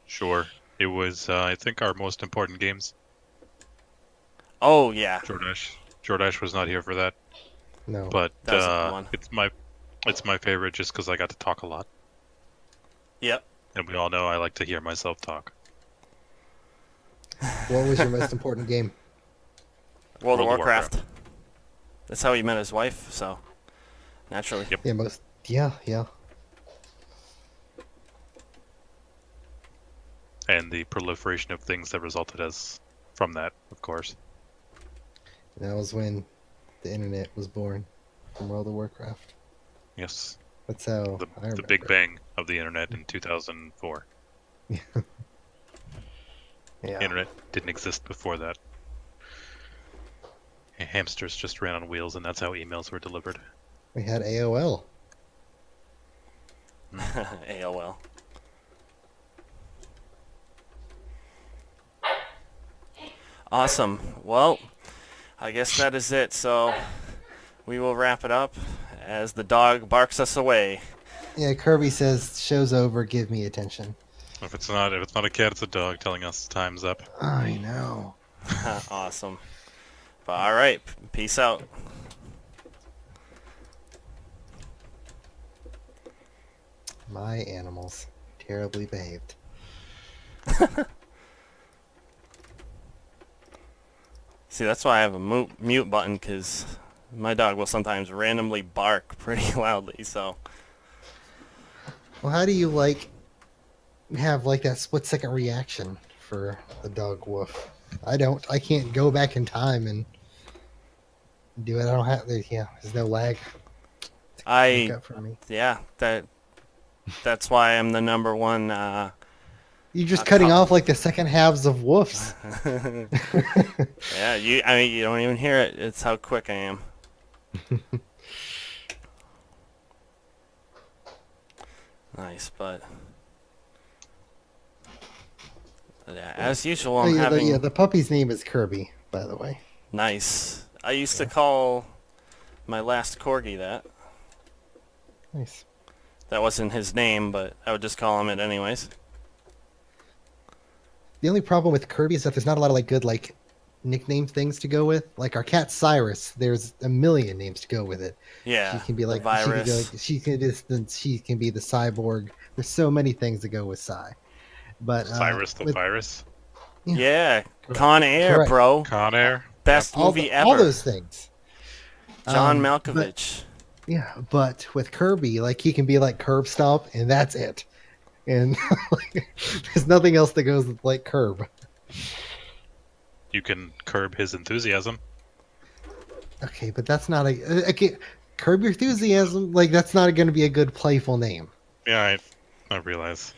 Sure. It was, I think, our most important games.
Oh, yeah.
Jordash was not here for that,
No.
but
That was a good one.
it's my favorite just because I got to talk a lot,
Yep.
and we all know I like to hear myself talk.
What was your most important game?
World of
World of
Warcraft. That's how he met his wife, so naturally.
Yep.
Yeah, yeah.
And the proliferation of things that resulted from that, of course.
And that was when the internet was born from World of Warcraft.
Yes.
That's how
The,
I
the
remember.
Big Bang of the internet in 2004.
Yeah.
Internet didn't exist before that. Hamsters just ran on wheels, and that's how emails were delivered.
We had AOL.
AOL. Awesome. Well, I guess that is it. So we will wrap it up as the dog barks us away.
Yeah, Kirby says, "Show's over. Give me attention."
If it's not a cat, it's a dog telling us time's up.
I know.
Awesome. But all right. Peace out.
My animals, terribly behaved.
See, that's why I have a mute button, because my dog will sometimes randomly bark pretty loudly. So
Well, how do you have that split-second reaction for a dog woof? I don't. I can't go back in time and do it. I don't have. There's no lag. Wake up for me.
yeah, that's why I'm the number one.
You're just cutting off the second halves of woofs.
Yeah, you don't even hear it. It's how quick I am. Nice, but yeah, as usual, I'm having
The puppy's name is Kirby, by the way.
nice. I used to call my last corgi that.
Nice.
That wasn't his name, but I would just call him it anyways.
The only problem with Kirby is that there's not a lot of good nickname things to go with. Like our cat Cyrus, there's a million names to go with it.
Yeah,
She can be
the virus.
she can be the cyborg. There's so many things to go with Cy. But
Cyrus the virus.
Yeah, Con Air,
Correct.
bro.
Con Air.
Best movie ever.
all those things.
John
But,
Malkovich.
yeah, but with Kirby, he can be Curb Stomp, and that's it. And there's nothing else that goes with Curb.
You can curb his enthusiasm.
Okay, but that's not Curb Your Enthusiasm. That's not going to be a good playful name.
Yeah, I realize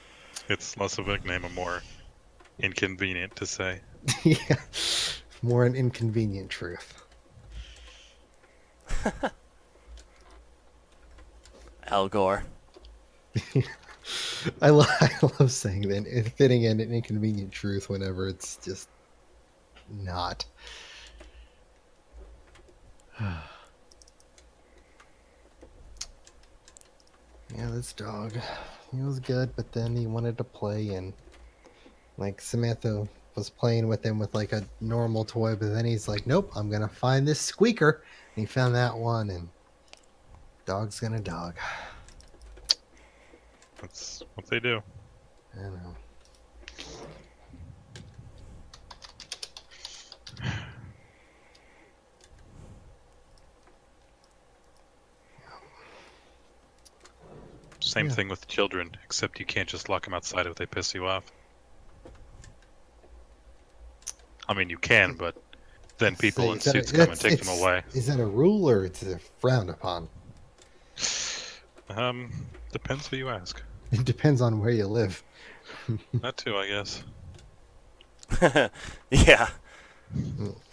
it's less of a nickname and more inconvenient to say.
Yeah, more an inconvenient truth.
Al Gore.
I love saying that and fitting in an inconvenient truth whenever it's just not. Yeah, this dog, he was good, but then he wanted to play, and like Samantha was playing with him with like a normal toy, but then he's like, "Nope, I'm gonna find this squeaker," and he found that one, and dog's gonna dog.
That's what they do.
I know.
Same
Yeah.
thing with children, except you can't just lock them outside if they piss you off. I mean, you can, but then people in suits come and take them away.
Is that a rule or it's a frowned upon?
Depends who you ask.
It depends on where you live.
That too, I guess.
Yeah.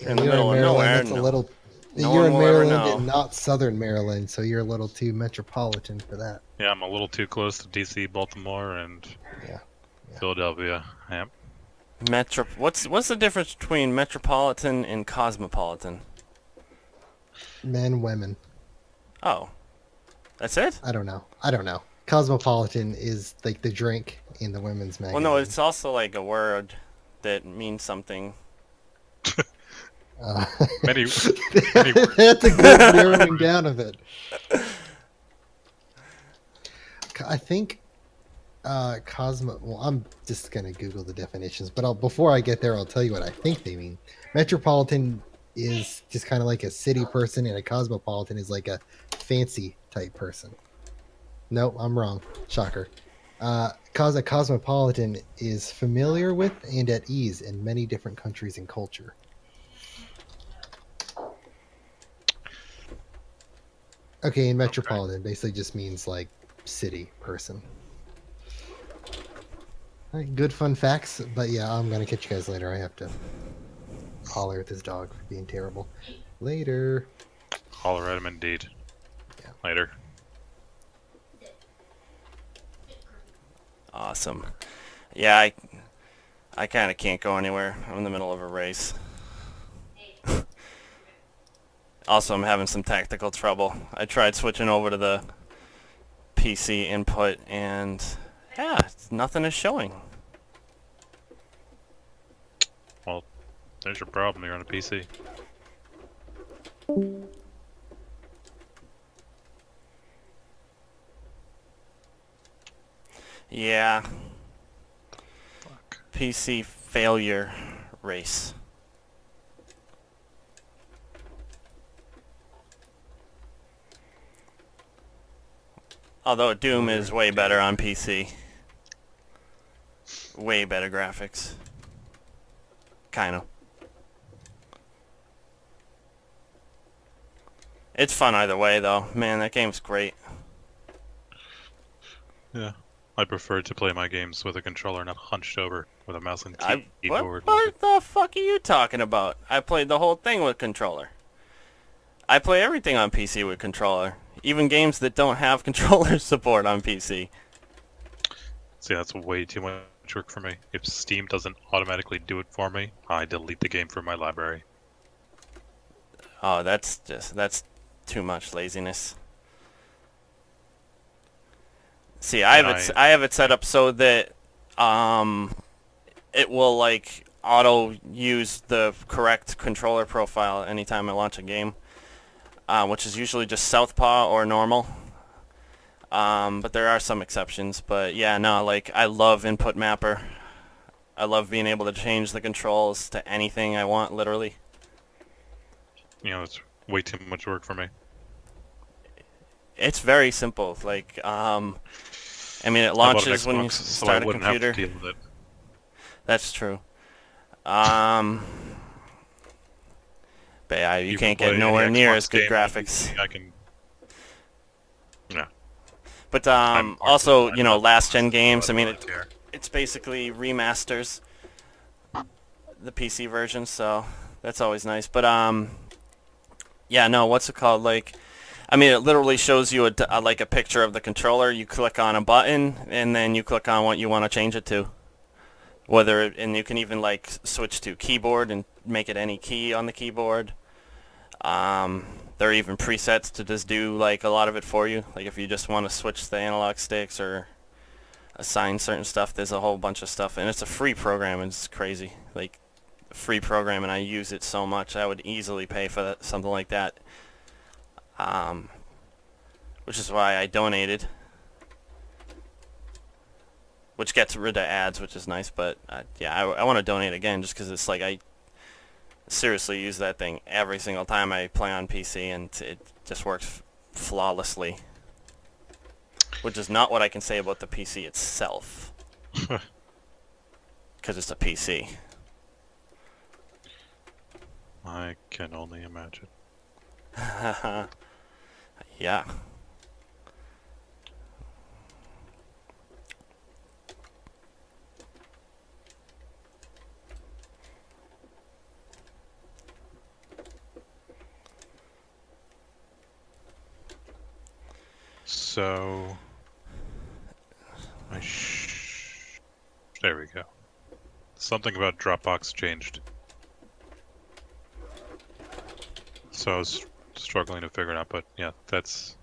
In
the middle of nowhere,
It's a
no.
little.
No
You're
one
in
will ever
Maryland
know.
and not Southern Maryland, so you're a little too metropolitan for that.
Yeah, I'm a little too close to DC, Baltimore, and
Yeah.
Philadelphia. Yep.
What's the difference between metropolitan and cosmopolitan?
Men, women.
Oh, that's it?
I don't know. Cosmopolitan is like the drink in the women's magazine.
Well, no, it's also like a word that means something.
Many
That's a good narrowing down of it. I think Cosmo. Well, I'm just gonna Google the definitions, but before I get there, I'll tell you what I think they mean. Metropolitan is just kind of like a city person, and a cosmopolitan is like a fancy type person. No, I'm wrong. Shocker. A cosmopolitan is familiar with and at ease in many different countries and culture. Okay, and metropolitan basically just means like city person. All right, good fun facts, but yeah, I'm gonna catch you guys later. I have to holler at this dog for being terrible. Later.
holler at him indeed.
Yeah.
Later.
Awesome. Yeah, I kind of can't go anywhere. I'm in the middle of a race. Also, I'm having some tactical trouble. I tried switching over to the PC input, and yeah, nothing is showing.
Well, there's your problem. You're on a PC.
Yeah,
Fuck.
PC failure race. Although Doom is way better on PC. Way better graphics. Kind of. It's fun either way, though. Man, that game's great.
Yeah. I prefer to play my games with a controller, not hunched over with a mouse and
What
keyboard.
the fuck are you talking about? I played the whole thing with controller. I play everything on PC with controller. Even games that don't have controller support on PC.
See, that's way too much work for me. If Steam doesn't automatically do it for me, I delete the game from my library.
Oh, that's too much laziness. See, I have it set up so that it will like auto use the correct controller profile anytime I launch a game, which is usually just Southpaw or normal. But there are some exceptions. But yeah, no, like I love Input Mapper. I love being able to change the controls to anything I want, literally.
You know, it's way too much work for me.
It's very simple. Like, I mean, it
I bought an
launches when you
Xbox, so
start
I
a
wouldn't
computer.
have to deal with it.
That's true. But yeah, you can't
can
get
play
nowhere
any
near
Xbox
as good
game on
graphics.
PC, I can. Yeah.
But
I'm
also,
I'm not
last gen
honest,
games.
so
I mean,
don't care.
it's basically remasters the PC version, so that's always nice. But yeah, no, what's it called? Like, I mean, it literally shows you like a picture of the controller. You click on a button, and then you click on what you want to change it to. And you can even like switch to keyboard and make it any key on the keyboard. There are even presets to just do like a lot of it for you. Like if you just want to switch the analog sticks or assign certain stuff, there's a whole bunch of stuff, and it's a free program. And it's crazy, like a free program, and I use it so much. I would easily pay for something like that. Which is why I donated. Which gets rid of ads, which is nice, but yeah, I want to donate again just because it's like I seriously use that thing every single time I play on PC, and it just works flawlessly. Which is not what I can say about the PC itself. Because it's a PC.
I can only imagine.
Yeah.
So, there we go. Something about Dropbox changed. So I was struggling to figure it out, but yeah, that's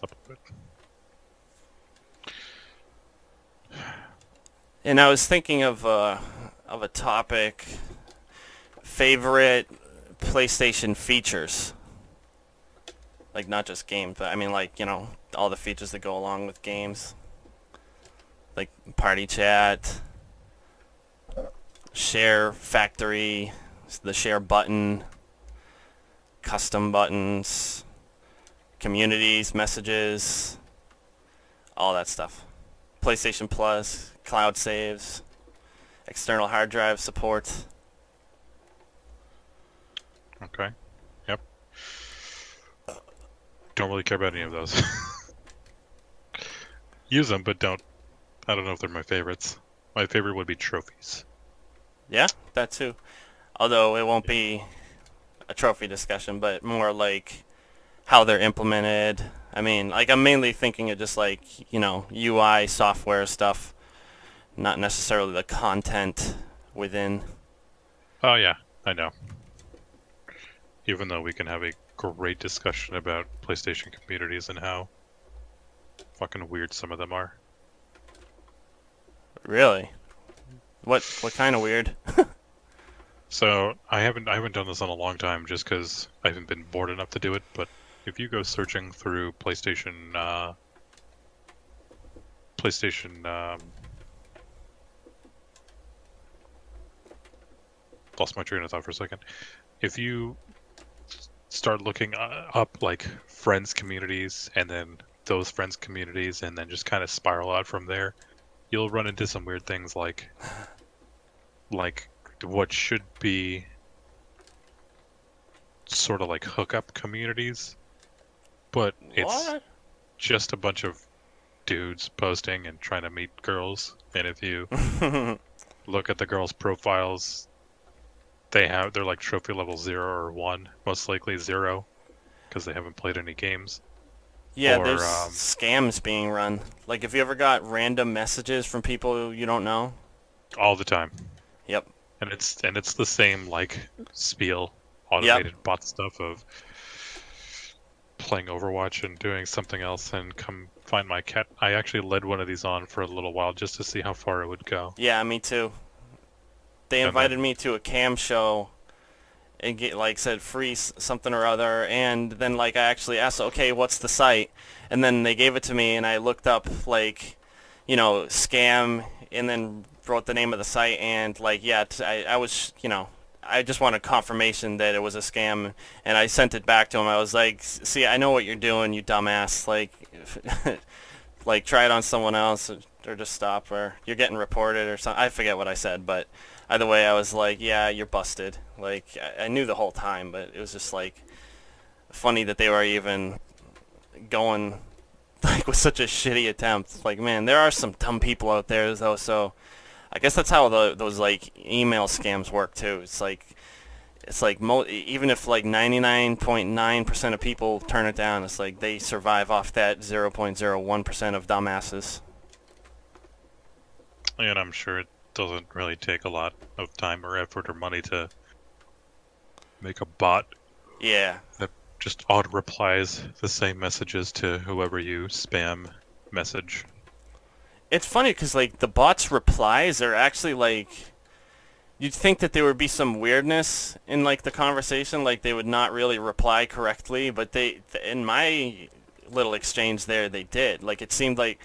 up a bit.
And I was thinking of a topic: favorite PlayStation features. Like not just games, but I mean like all the features that go along with games, like party chat, share factory, the share button, custom buttons, communities, messages, all that stuff. PlayStation Plus, cloud saves, external hard drive support.
Okay. Yep. Don't really care about any of those. Use them, but I don't know if they're my favorites. My favorite would be trophies.
Yeah, that too. Although it won't be a trophy discussion, but more like how they're implemented. I mean, like I'm mainly thinking of just like, UI software stuff, not necessarily the content within.
Oh yeah, I know. Even though we can have a great discussion about PlayStation communities and how fucking weird some of them are.
Really? What kind of weird?
So I haven't done this in a long time, just because I haven't been bored enough to do it. But if you go searching through PlayStation, lost my train of thought for a second. If you start looking up like friends communities, and then those friends communities, and then just kind of spiral out from there, you'll run into some weird things like what should be sort of like hookup communities, but it's
What?
just a bunch of dudes posting and trying to meet girls. And if you look at the girls' profiles, they're like trophy level 0 or 1, most likely 0, because they haven't played any games.
Yeah,
Or,
there's scams being run. Like, have you ever got random messages from people you don't know?
all the time.
Yep.
And it's the same like spiel, automated bot stuff of playing Overwatch and doing something else and come find my cat. I actually led one of these on for a little while just to see how far it would go.
Yeah, me too. They invited me to a cam show and said free something or other, and then like I actually asked, okay, what's the site? And then they gave it to me, and I looked up like, scam, and then wrote the name of the site, and like I was I just wanted confirmation that it was a scam, and I sent it back to him. I was like, see, I know what you're doing, you dumbass. Like, like try it on someone else, or just stop, or you're getting reported or something. I forget what I said, but either way, I was like, yeah, you're busted. Like, I knew the whole time, but it was just like funny that they were even going like with such a shitty attempt. Like, man, there are some dumb people out there though. So I guess that's how those like email scams work too. It's like even if like 99.9% of people turn it down, it's like they survive off that 0.01% of dumbasses.
And I'm sure it doesn't really take a lot of time or effort or money to make a bot
Yeah.
that just auto replies the same messages to whoever you spam message.
It's funny because like the bot's replies are actually like you'd think that there would be some weirdness in like the conversation, like they would not really reply correctly, but they in my little exchange there they did. Like it seemed like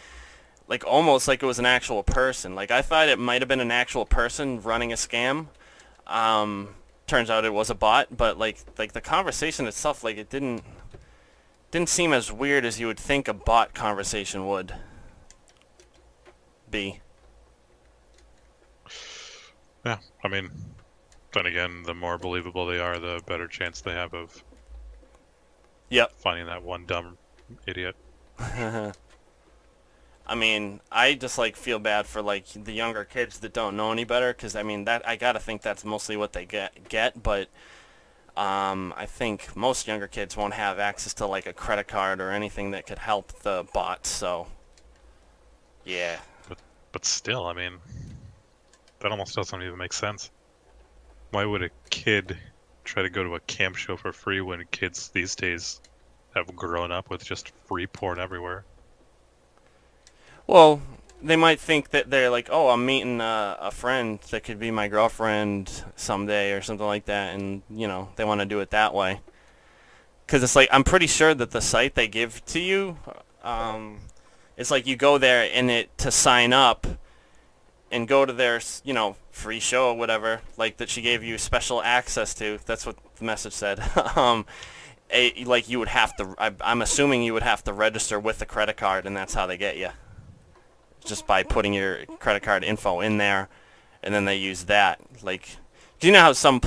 almost like it was an actual person. Like I thought it might have been an actual person running a scam. Turns out it was a bot, but like the conversation itself, like it didn't seem as weird as you would think a bot conversation would be.
Yeah, I mean, then again, the more believable they are, the better chance they have of
Yep.
finding that one dumb idiot.
I mean, I just like feel bad for like the younger kids that don't know any better, because I mean that I gotta think that's mostly what they get. But I think most younger kids won't have access to like a credit card or anything that could help the bots. So yeah,
But still, I mean, that almost doesn't even make sense. Why would a kid try to go to a camp show for free when kids these days have grown up with just free porn everywhere?
well, they might think that they're like, oh, I'm meeting a friend that could be my girlfriend someday or something like that, and they want to do it that way. Because it's like I'm pretty sure that the site they give to you, it's like you go there and it to sign up and go to their free show or whatever, like that she gave you special access to. That's what the message said. Like you would have to. I'm assuming you would have to register with the credit card, and that's how they get you. Just by putting your credit card info in there, and then they use that. Like, do you know how some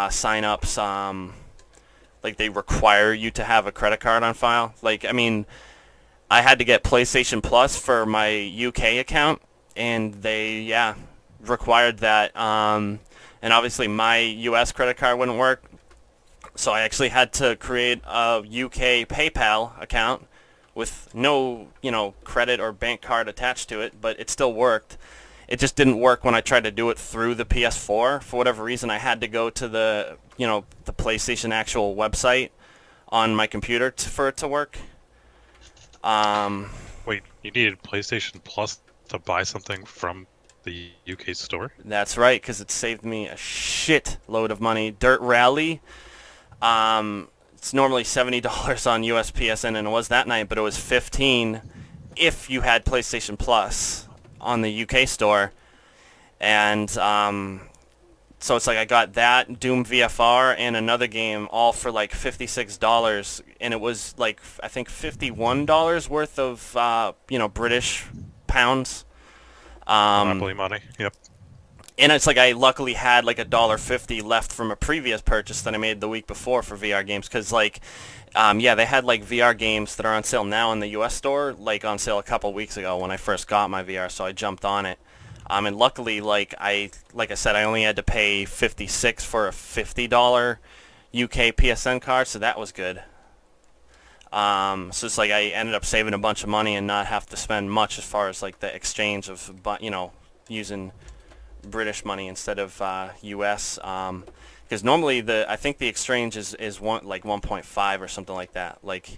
sign ups like they require you to have a credit card on file? Like, I mean, I had to get PlayStation Plus for my UK account, and they required that. And obviously my US credit card wouldn't work, so I actually had to create a UK PayPal account with no, credit or bank card attached to it, but it still worked. It just didn't work when I tried to do it through the PS4. For whatever reason, I had to go to the PlayStation actual website on my computer for it to work.
Wait, you needed PlayStation Plus to buy something from the UK store?
That's right, because it saved me a shit load of money. Dirt Rally, it's normally $70 on USPSN, and it was that night, but it was $15 if you had PlayStation Plus on the UK store. And so it's like I got that, Doom VFR, and another game all for like $56, and it was like I think $51 worth of British pounds.
Monopoly money. Yep.
And it's like I luckily had like $1.50 left from a previous purchase that I made the week before for VR games, because like they had like VR games that are on sale now in the US store, like on sale a couple weeks ago when I first got my VR, so I jumped on it. And luckily, like I said, I only had to pay $56 for a $50 UK PSN card, so that was good. So it's like I ended up saving a bunch of money and not have to spend much as far as like the exchange of using British money instead of US, because normally I think the exchange is 1.5 or something like that. Like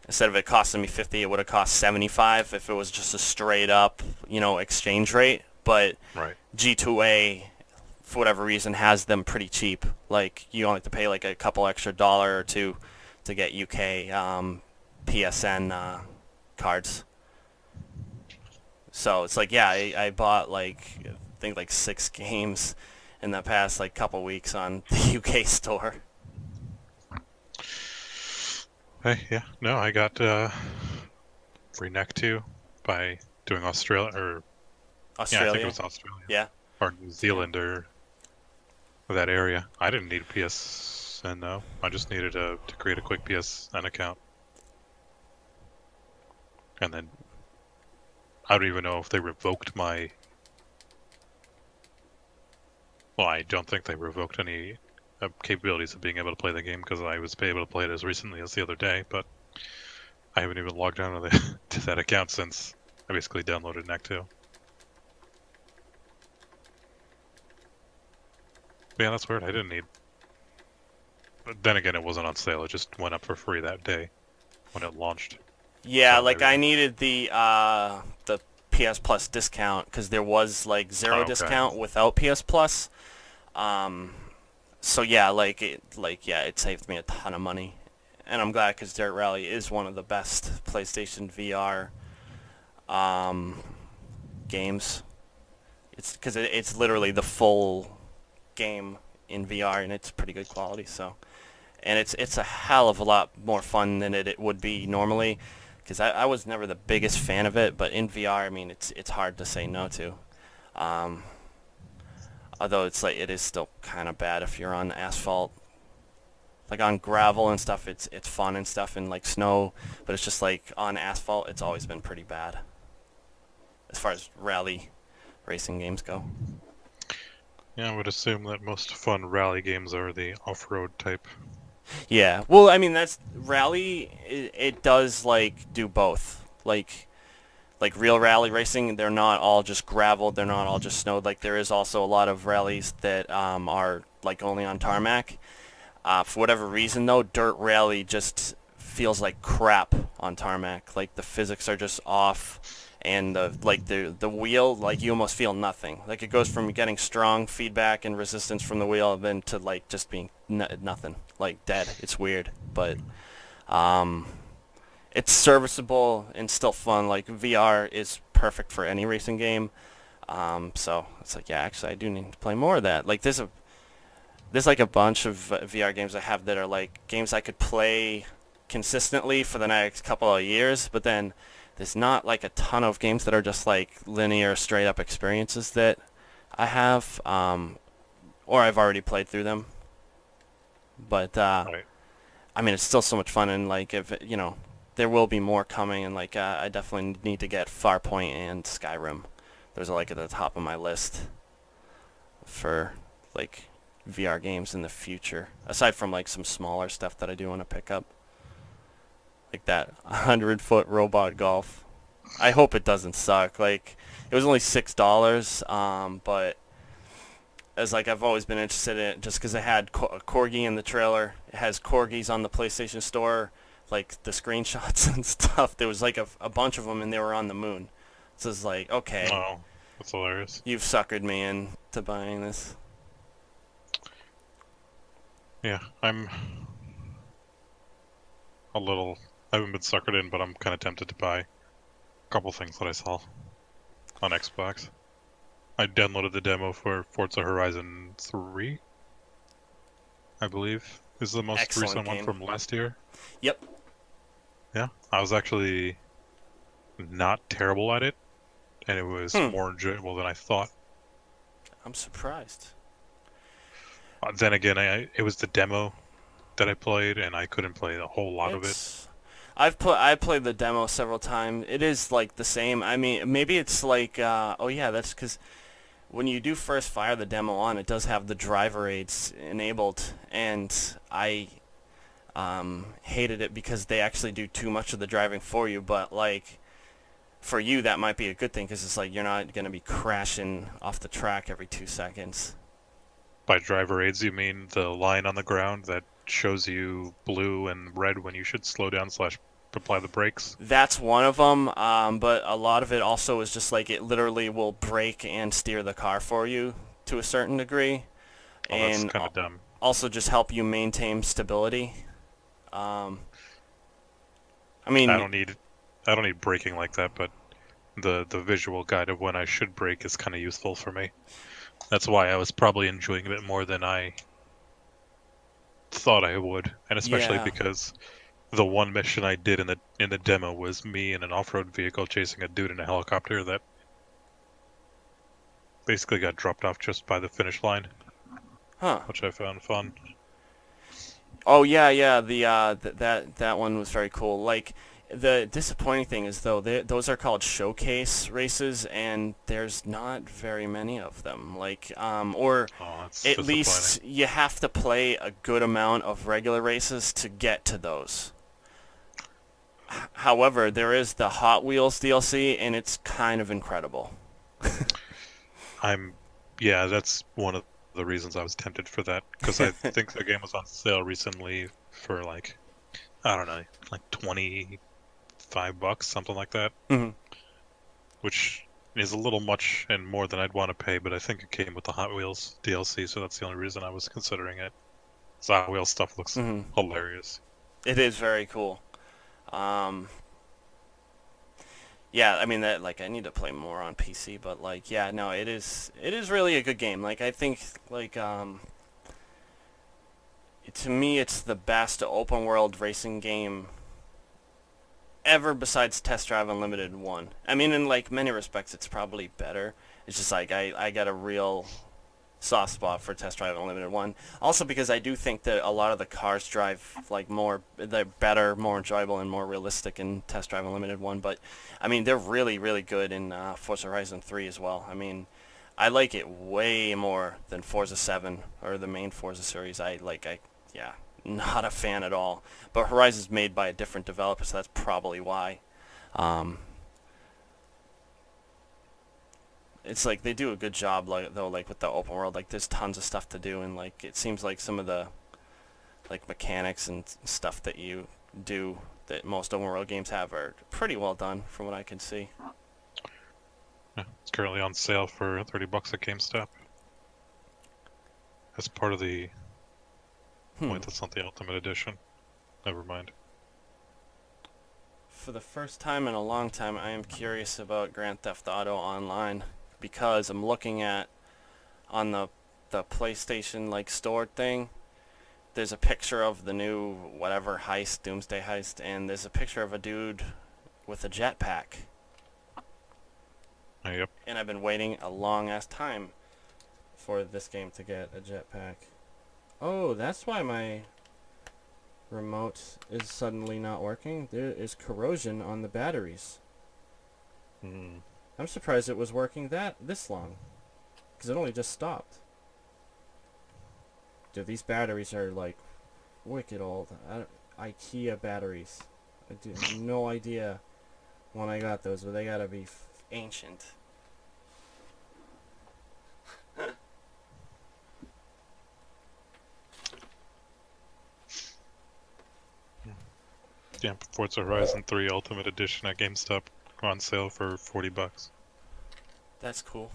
instead of it costing me 50, it would have cost 75 if it was just a straight up exchange rate. But
Right.
G2A, for whatever reason, has them pretty cheap. Like you only have to pay like a couple extra dollar or two to get UK PSN cards. So it's like I bought like I think like 6 games in the past like couple weeks on the UK store.
Hey, yeah. No, I got free neck 2 by doing Australia, or
Australia.
yeah, I think it was Australia.
Yeah.
Or New Zealand, or that area. I didn't need a PSN though. I just needed to create a quick PSN account. And then I don't even know if they revoked my. Well, I don't think they revoked any capabilities of being able to play the game because I was able to play it as recently as the other day, but I haven't even logged on to, to that account since I basically downloaded NEC 2. But yeah, that's weird. I didn't need. But then again, it wasn't on sale. It just went up for free that day when it launched.
Yeah,
So
like
maybe.
I needed the PS Plus discount because there was like
Oh,
zero
okay.
discount without PS Plus. So yeah, it saved me a ton of money, and I'm glad because Dirt Rally is one of the best PlayStation VR um, games. It's because it's literally the full game in VR, and it's pretty good quality. So, and it's a hell of a lot more fun than it would be normally, because I was never the biggest fan of it, but in VR, I mean, it's hard to say no to. Um, Although it is still kind of bad if you're on asphalt, like on gravel and stuff. It's fun and stuff, and like snow, but it's just like on asphalt. It's always been pretty bad as far as rally racing games go.
Yeah, I would assume that most fun rally games are the off-road type.
Yeah, well, I mean that's rally. It does like do both. Like real rally racing, they're not all just gravel. They're not all just snow. Like there is also a lot of rallies that are like only on tarmac. For whatever reason, though, dirt rally just feels like crap on tarmac. Like the physics are just off, and the wheel, like you almost feel nothing. Like it goes from getting strong feedback and resistance from the wheel, then to like just being nothing, like dead. It's weird, but um, it's serviceable and still fun. Like VR is perfect for any racing game. So it's like, yeah, actually, I do need to play more of that. Like there's like a bunch of VR games I have that are like games I could play consistently for the next couple of years, but then there's not like a ton of games that are just like linear, straight up experiences that I have, or I've already played through them. But
Right.
I mean, it's still so much fun, and like if there will be more coming, and like I definitely need to get Farpoint and Skyrim. Those are like at the top of my list for like VR games in the future. Aside from like some smaller stuff that I do want to pick up, like that 100-foot robot golf. I hope it doesn't suck. Like it was only $6, but as like I've always been interested in it, just because it had a corgi in the trailer. It has corgis on the PlayStation Store, like the screenshots and stuff. There was like a bunch of them, and they were on the moon. So it's like, okay,
Oh, that's hilarious.
you've suckered me into buying this.
Yeah, I'm a little. I haven't been suckered in, but I'm kind of tempted to buy a couple things that I saw on Xbox. I downloaded the demo for Forza Horizon 3, I believe, is the most
Excellent
recent one
game.
from last year.
Yep.
Yeah, I was actually not terrible at it, and it was
Hmm.
more enjoyable than I thought.
I'm surprised.
Then again, it was the demo that I played, and I couldn't play a whole lot of it.
It's I played the demo several times. It is like the same. I mean, maybe it's like oh yeah, that's because when you do first fire the demo on, it does have the driver aids enabled, and I hated it because they actually do too much of the driving for you. But like for you, that might be a good thing because it's like you're not gonna be crashing off the track every 2 seconds.
By driver aids, you mean the line on the ground that shows you blue and red when you should slow down slash apply the brakes?
That's one of them, but a lot of it also is just like it literally will brake and steer the car for you to a certain degree,
Oh, that's
and
kind of dumb.
also just help you maintain stability. Um, I
I
mean,
don't need I don't need braking like that, but the visual guide of when I should brake is kind of useful for me. That's why I was probably enjoying it more than I thought I would, and especially
yeah,
because the one mission I did in the demo was me in an off-road vehicle chasing a dude in a helicopter that basically got dropped off just by the finish line,
huh?
which I found fun.
Oh yeah, yeah. The that one was very cool. Like The disappointing thing is though, those are called showcase races, and there's not very many of them. Or
Oh, that's
at
disappointing.
least you have to play a good amount of regular races to get to those. However, there is the Hot Wheels DLC, and it's kind of incredible.
I'm, yeah, that's one of the reasons I was tempted for that, because I think the game was on sale recently for like, I don't know, like $25, something like that,
Mhm.
which is a little much and more than I'd want to pay, but I think it came with the Hot Wheels DLC, so that's the only reason I was considering it. So Hot Wheels stuff looks
Mhm.
hilarious.
It is very cool. Um, yeah, I mean that I need to play more on PC, but yeah, no, it is really a good game. I think to me it's the best open world racing game ever besides Test Drive Unlimited 1. I mean in many respects it's probably better. It's just I got a real soft spot for Test Drive Unlimited 1. Also because I do think that a lot of the cars drive they're better, more enjoyable, and more realistic in Test Drive Unlimited 1. But I mean they're really really good in Forza Horizon 3 as well. I mean I like it way more than Forza 7 or the main Forza series. Yeah, not a fan at all. But Horizon's made by a different developer, so that's probably why. Um, it's they do a good job though with the open world. There's tons of stuff to do, and it seems like some of the mechanics and stuff that you do that most open world games have are pretty well done from what I can see.
Yeah, it's currently on sale for $30 at GameStop. As part of the...
Hmm.
Wait, that's not the Ultimate Edition. Never mind.
For the first time in a long time, I am curious about Grand Theft Auto Online because I'm looking at on the PlayStation store thing. There's a picture of the new whatever heist, Doomsday Heist, and there's a picture of a dude with a jetpack.
Yep.
And I've been waiting a long ass time for this game to get a jetpack. Oh, that's why my remote is suddenly not working. There is corrosion on the batteries.
Hmm.
I'm surprised it was working this long, because it only just stopped. Dude, these batteries are wicked old. IKEA batteries. I have no idea when I got those, but they gotta be ancient.
Yeah, Forza Horizon 3 Ultimate Edition at GameStop on sale for $40.
That's cool.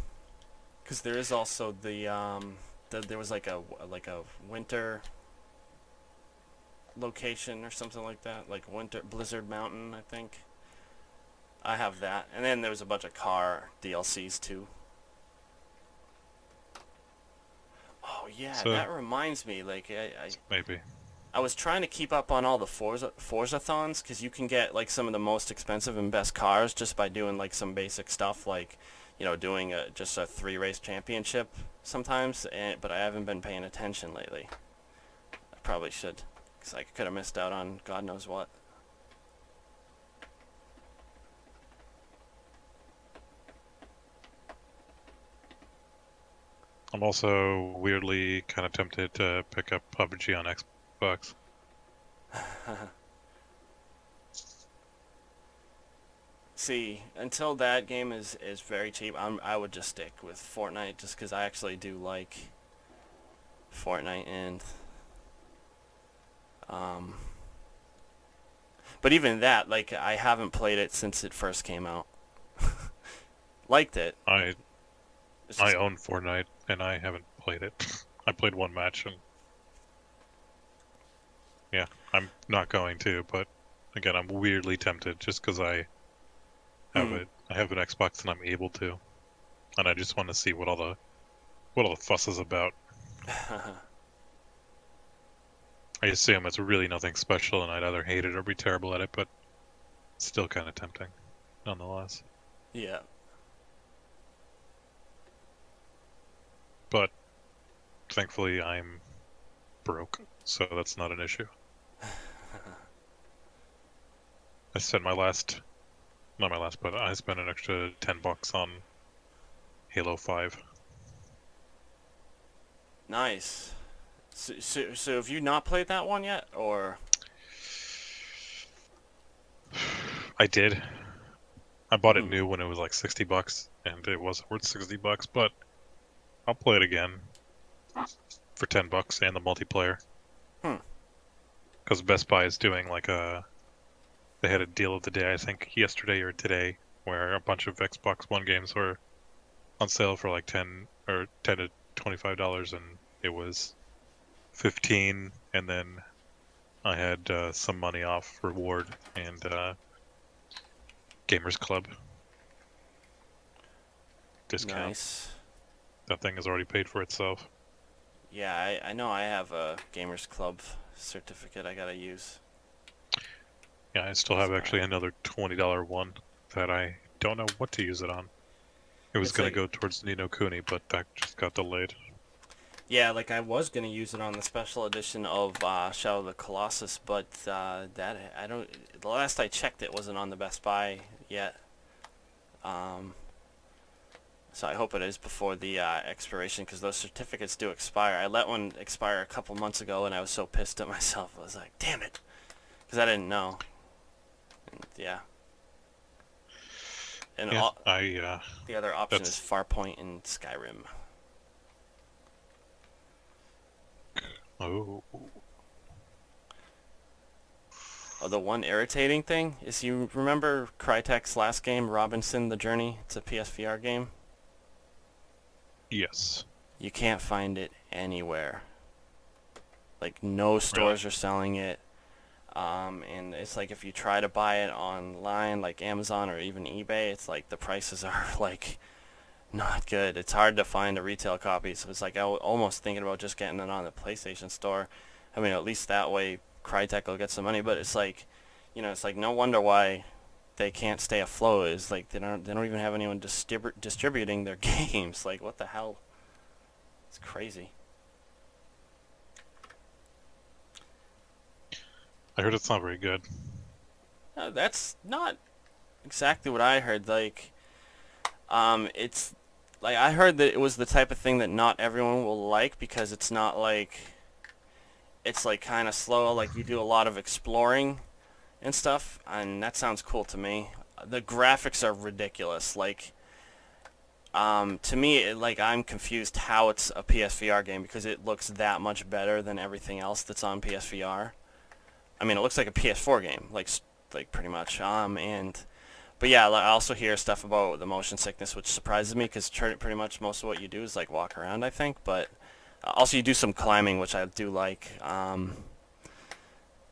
Because there is also there was a winter location or something like that, like Winter Blizzard Mountain, I think. I have that, and then there was a bunch of car DLCs too. Oh yeah,
So,
that reminds me.
maybe.
I was trying to keep up on all the Forza-thons because you can get some of the most expensive and best cars just by doing some basic stuff doing just a 3-race championship sometimes. But I haven't been paying attention lately. I probably should because I could have missed out on God knows what.
I'm also weirdly kind of tempted to pick up PUBG on Xbox.
See, until that game is very cheap, I would just stick with Fortnite just because I actually do like Fortnite and um. But even that, I haven't played it since it first came out. Liked it.
I
It's
I
just,
own Fortnite and I haven't played it. I played one match and yeah, I'm not going to, but again, I'm weirdly tempted just because I have
hmm.
it. I have an Xbox and I'm able to, and I just want to see what all the fuss is about. I assume it's really nothing special, and I'd either hate it or be terrible at it, but still kind of tempting, nonetheless.
Yeah.
But thankfully, I'm broke, so that's not an issue. I spent not my last, but I spent an extra $10 on Halo 5.
Nice. So have you not played that one yet, or?
I did. I bought it
Hmm.
new when it was like $60, and it wasn't worth $60, but I'll play it again for $10 and the multiplayer.
Hmm.
Because Best Buy is doing like they had a deal of the day, I think yesterday or today, where a bunch of Xbox One games were on sale for like $10 to $25, and it was 15, and then I had some money off reward and Gamers Club discount.
Nice.
That thing has already paid for itself.
Yeah, I know I have a Gamers Club certificate I gotta use.
Yeah, I still have actually another $20 one that I don't know what to use it on. It was
It's
going to
like,
go towards Ni no Kuni, but that just got delayed.
yeah, like I was gonna use it on the special edition of Shadow of the Colossus, but that I don't. The last I checked, it wasn't on the Best Buy yet. Um, so I hope it is before the expiration, because those certificates do expire. I let one expire a couple months ago, and I was so pissed at myself. I was like, damn it, because I didn't know. And, yeah. And
Yeah,
the other option is
that's
Farpoint and Skyrim.
oh
Oh, the one irritating thing is, you remember Crytek's last game, Robinson: The Journey? It's a PSVR game.
yes,
You can't find it anywhere. Like, no
really.
stores are selling it. And it's like, if you try to buy it online, like Amazon or even eBay, it's like the prices are like not good. It's hard to find a retail copy, so it's like I was almost thinking about just getting it on the PlayStation Store. I mean, at least that way Crytek will get some money. But it's like, it's like no wonder why they can't stay afloat. Is like they don't even have anyone distributing their games. Like, what the hell? It's crazy.
I heard it's not very good.
That's not exactly what I heard. Like, it's like, I heard that it was the type of thing that not everyone will like, because it's not like, it's like kind of slow. Like, you do a lot of exploring and stuff, and that sounds cool to me. The graphics are ridiculous. Like, to me, like, I'm confused how it's a PSVR game, because it looks that much better than everything else that's on PSVR. I mean, it looks like a PS4 game, like pretty much. But yeah, I also hear stuff about the motion sickness, which surprises me, because pretty much most of what you do is like walk around, I think. But also you do some climbing, which I do like.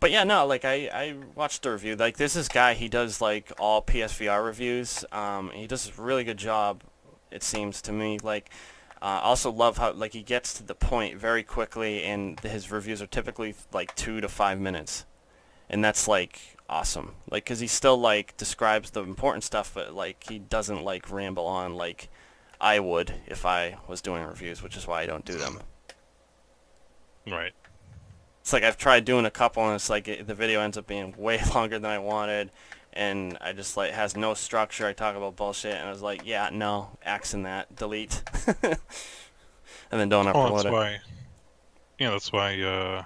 But yeah, no, like I watched the review. Like, there's this guy, he does like all PSVR reviews. He does a really good job, it seems to me. Like, I also love how, like, he gets to the point very quickly, and his reviews are typically like 2 to 5 minutes. And that's like awesome, like, because he still like describes the important stuff, but like he doesn't like ramble on like I would if I was doing reviews, which is why I don't do them.
Right.
It's like, I've tried doing a couple, and it's like the video ends up being way longer than I wanted, and I just, like, has no structure. I talk about bullshit, and I was like, yeah, no, axing that, delete, and then don't
Well,
upload
that's
it.
why. Yeah, that's why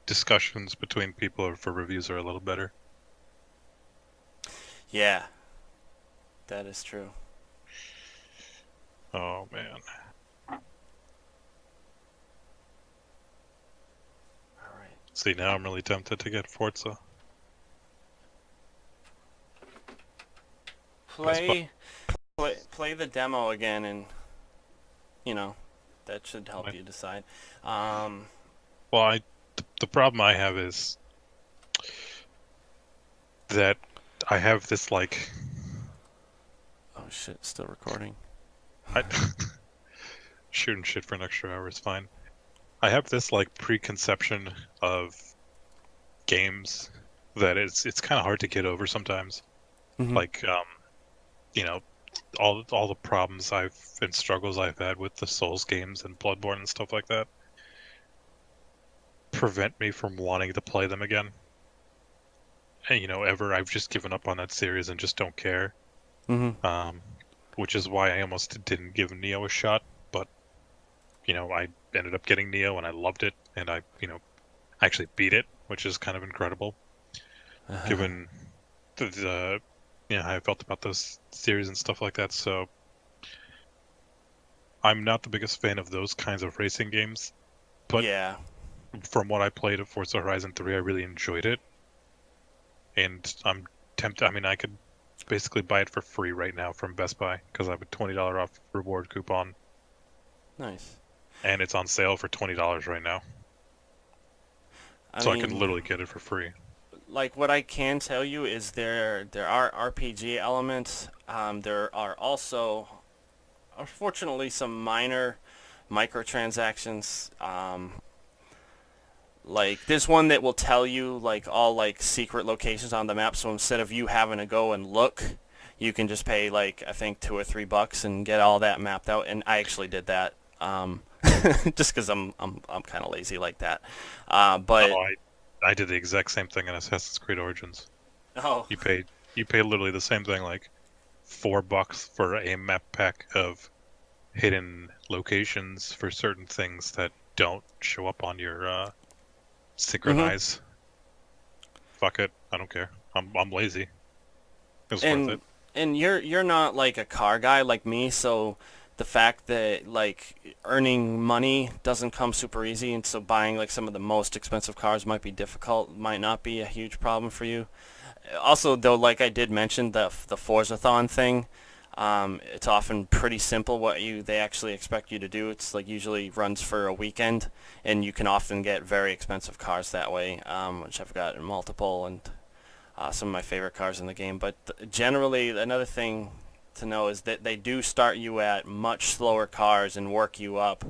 discussions between people for reviews are a little better.
Yeah, that is true.
Oh man.
All right.
See, now I'm really tempted to get Forza.
Play play the demo again, and that should help you decide. Um,
Well, the problem I have is that I have this like
oh shit, still recording.
I, shooting shit for an extra hour is fine. I have this like preconception of games that it's kind of hard to get over sometimes.
Mm-hmm.
Like you know, all the problems and struggles I've had with the Souls games and Bloodborne and stuff like that. prevent me from wanting to play them again. And, I've just given up on that series and just don't care.
Mm-hmm.
Which is why I almost didn't give Neo a shot, but, I ended up getting Neo and I loved it, and I actually beat it, which is kind of incredible, given the how I felt about those series and stuff like that. So I'm not the biggest fan of those kinds of racing games, but
Yeah.
from what I played of Forza Horizon 3, I really enjoyed it. And I'm tempted. I mean, I could basically buy it for free right now from Best Buy because I have a $20 off reward coupon,
Nice.
and it's on sale for $20 right now.
I
So I could
mean,
literally get it for free.
like what I can tell you is there are RPG elements. There are also, unfortunately, some minor microtransactions. Like there's one that will tell you like all like secret locations on the map. So instead of you having to go and look, you can just pay like I think $2 or $3 and get all that mapped out. And I actually did that. Just because I'm kind of lazy like that. But
Oh, I did the exact same thing in Assassin's Creed Origins.
oh.
You pay literally the same thing, like $4 for a map pack of hidden locations for certain things that don't show up on your
Mhm.
synchronize. Fuck it, I don't care. I'm lazy. It was worth it.
And you're not like a car guy like me, so the fact that like earning money doesn't come super easy, and so buying like some of the most expensive cars might be difficult, might not be a huge problem for you. Also, though, like I did mention the Forzathon thing, it's often pretty simple what they actually expect you to do. It's like usually runs for a weekend, and you can often get very expensive cars that way, which I've got multiple and some of my favorite cars in the game. But generally, another thing to know is that they do start you at much slower cars and work you up.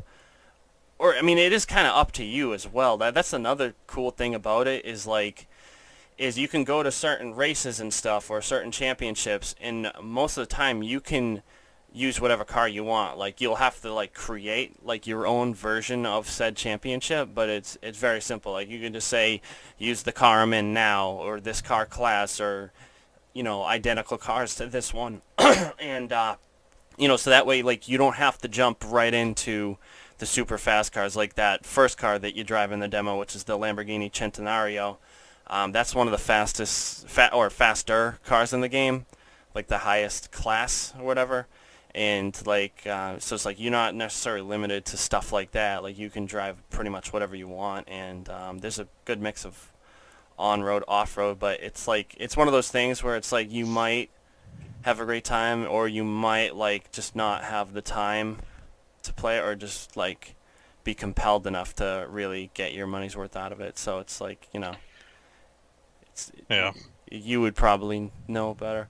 Or I mean, it is kind of up to you as well. That's another cool thing about it is you can go to certain races and stuff or certain championships, and most of the time you can use whatever car you want. Like you'll have to like create like your own version of said championship, but it's very simple. Like you can just say use the car I'm in now or this car class or identical cars to this one, and so that way like you don't have to jump right into the super fast cars like that first car that you drive in the demo, which is the Lamborghini Centenario. That's one of the faster cars in the game, like the highest class or whatever. And like, so it's like you're not necessarily limited to stuff like that. Like you can drive pretty much whatever you want, and there's a good mix of on-road, off-road. But it's like it's one of those things where it's like you might have a great time, or you might like just not have the time to play it, or just like be compelled enough to really get your money's worth out of it. So it's like
Yeah.
you would probably know better.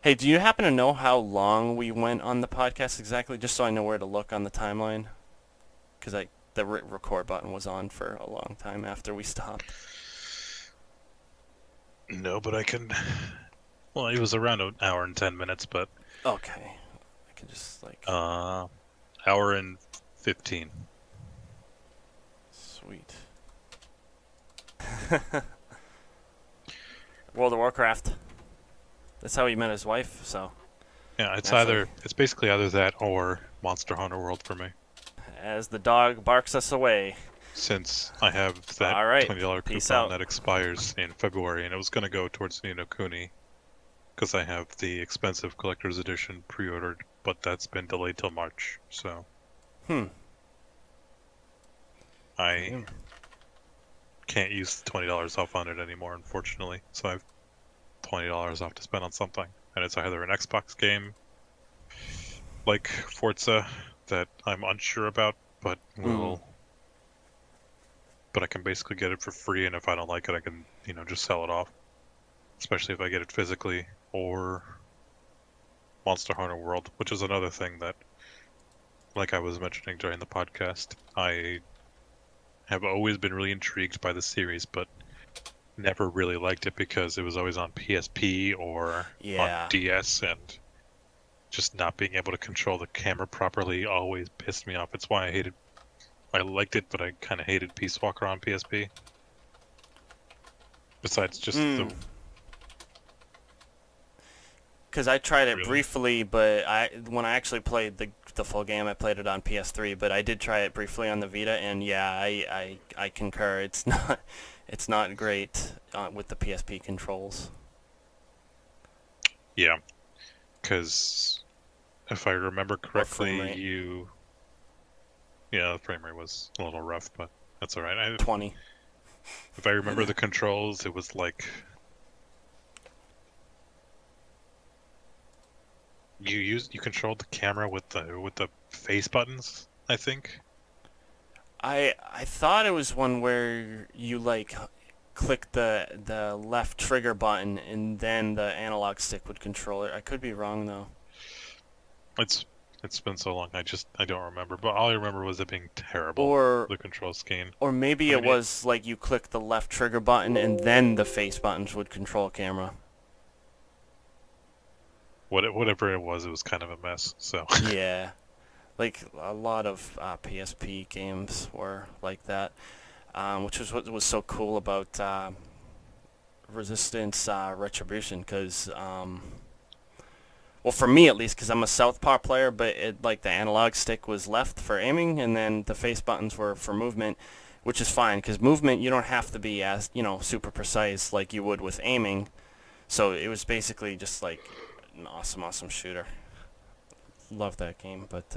Hey, do you happen to know how long we went on the podcast exactly, just so I know where to look on the timeline? Because the record button was on for a long time after we stopped.
No, but I can. Well, it was around an hour and 10 minutes, but
Okay, I can just like
hour and 15.
sweet. World of Warcraft. That's how he met his wife. So
Yeah,
naturally,
it's basically either that or Monster Hunter World for me.
as the dog barks us away.
Since I have that
All right,
$20
peace
coupon
out.
that expires in February, and it was going to go towards Ni no Kuni because I have the expensive collector's edition pre-ordered, but that's been delayed till March. So
Hmm.
I
Damn.
can't use the $20 off on it anymore, unfortunately. So I have $20 off to spend on something, and it's either an Xbox game like Forza that I'm unsure about, but will. But I can basically get it for free, and if I don't like it, I can, just sell it off. Especially if I get it physically, or Monster Hunter World, which is another thing that, like I was mentioning during the podcast, I have always been really intrigued by the series, but never really liked it because it was always on PSP or on
Yeah.
DS, and just not being able to control the camera properly always pissed me off. It's why I hated I liked it, but I kind of hated Peace Walker on PSP. Besides just the
Because I tried it
really,
briefly, but when I actually played the full game, I played it on PS3. But I did try it briefly on the Vita, and yeah, I concur. It's not great with the PSP controls.
yeah, because if I remember
Or frame
correctly,
rate.
yeah, the frame rate was a little rough, but that's all right.
20.
If I remember the controls, it was like you controlled the camera with the face buttons, I think.
I thought it was one where you like click the left trigger button and then the analog stick would control it. I could be wrong though.
It's it's been so long, I don't remember. But all I remember was it being terrible,
Or
the control scheme.
or maybe
I
it
mean,
was like you click the left trigger button and then the face buttons would control camera.
whatever it was kind of a mess. So
Yeah. Like a lot of PSP games were like that, which was what was so cool about Resistance Retribution, because well, for me at least, because I'm a Southpaw player, but like the analog stick was left for aiming, and then the face buttons were for movement, which is fine, because movement you don't have to be as super precise like you would with aiming. So it was basically just like an awesome shooter. Love that game, but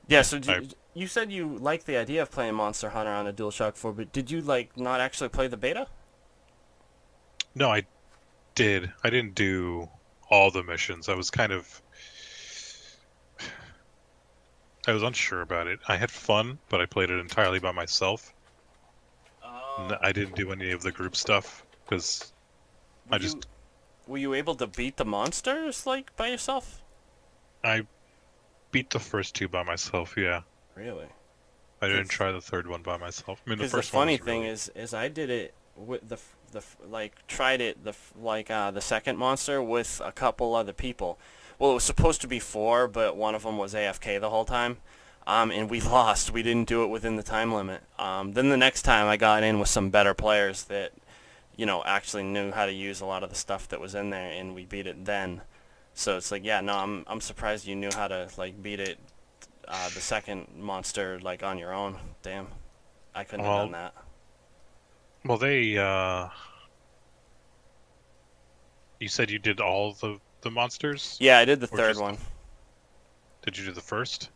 yeah. So
I
you said you liked the idea of playing Monster Hunter on a DualShock 4, but did you like not actually play the beta?
no, I did. I didn't do all the missions. I was unsure about it. I had fun, but I played it entirely by myself.
Oh.
I didn't do any of the group stuff because
Were
I
you
just
were you able to beat the monsters like by yourself?
I beat the first two by myself. Yeah,
Really?
I didn't try the third one by myself. I mean, the
Because the
first one
funny
was
thing
really
is I did it with like tried it the second monster with a couple other people. Well, it was supposed to be four, but one of them was AFK the whole time. And we lost. We didn't do it within the time limit. Then the next time I got in with some better players that, actually knew how to use a lot of the stuff that was in there, and we beat it then. So it's like, yeah, no, I'm surprised you knew how to like beat it, the second monster like on your own. Damn, I couldn't have done
well.
that.
Well, you said you did all the monsters,
Yeah, I did the
or
third
just
one.
did you do the first?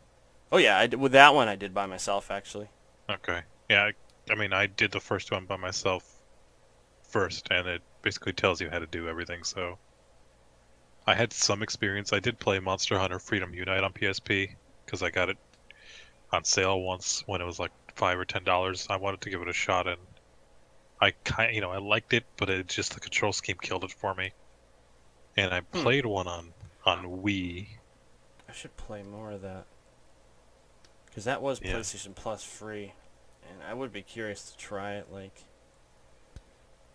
Oh yeah, I did, with that one I did by myself actually.
Okay. Yeah, I mean, I did the first one by myself first, and it basically tells you how to do everything. So I had some experience. I did play Monster Hunter Freedom Unite on PSP because I got it on sale once when it was like $5 or $10. I wanted to give it a shot, and I liked it, but it just the control scheme killed it for me. And I
Hmm.
played one on Wii.
I should play more of that. Because that was
Yeah,
PlayStation Plus free. And I would be curious to try it, like...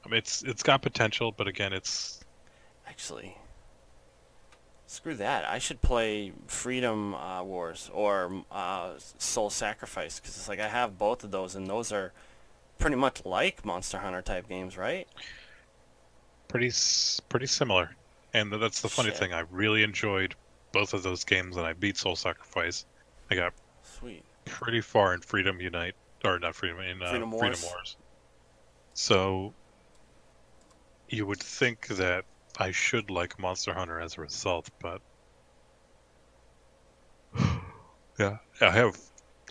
I mean it's got potential, but again, it's
Actually, screw that. I should play Freedom Wars or Soul Sacrifice. Because it's like I have both of those, and those are pretty much like Monster Hunter type games, right?
pretty similar. And that's the funny
Shit.
thing. I really enjoyed both of those games, and I beat Soul Sacrifice. I got
Sweet.
pretty far in Freedom Unite, or not Freedom, in
Freedom
Freedom
Wars.
Wars. So you would think that I should like Monster Hunter as a result, but yeah,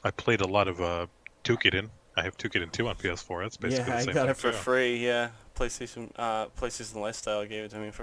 I played a lot of Tukiden. I have Tukiden 2 on PS4. That's basically
Yeah,
the
I
same
got
thing
it for
too.
free, yeah. PlayStation Lifestyle gave it to me for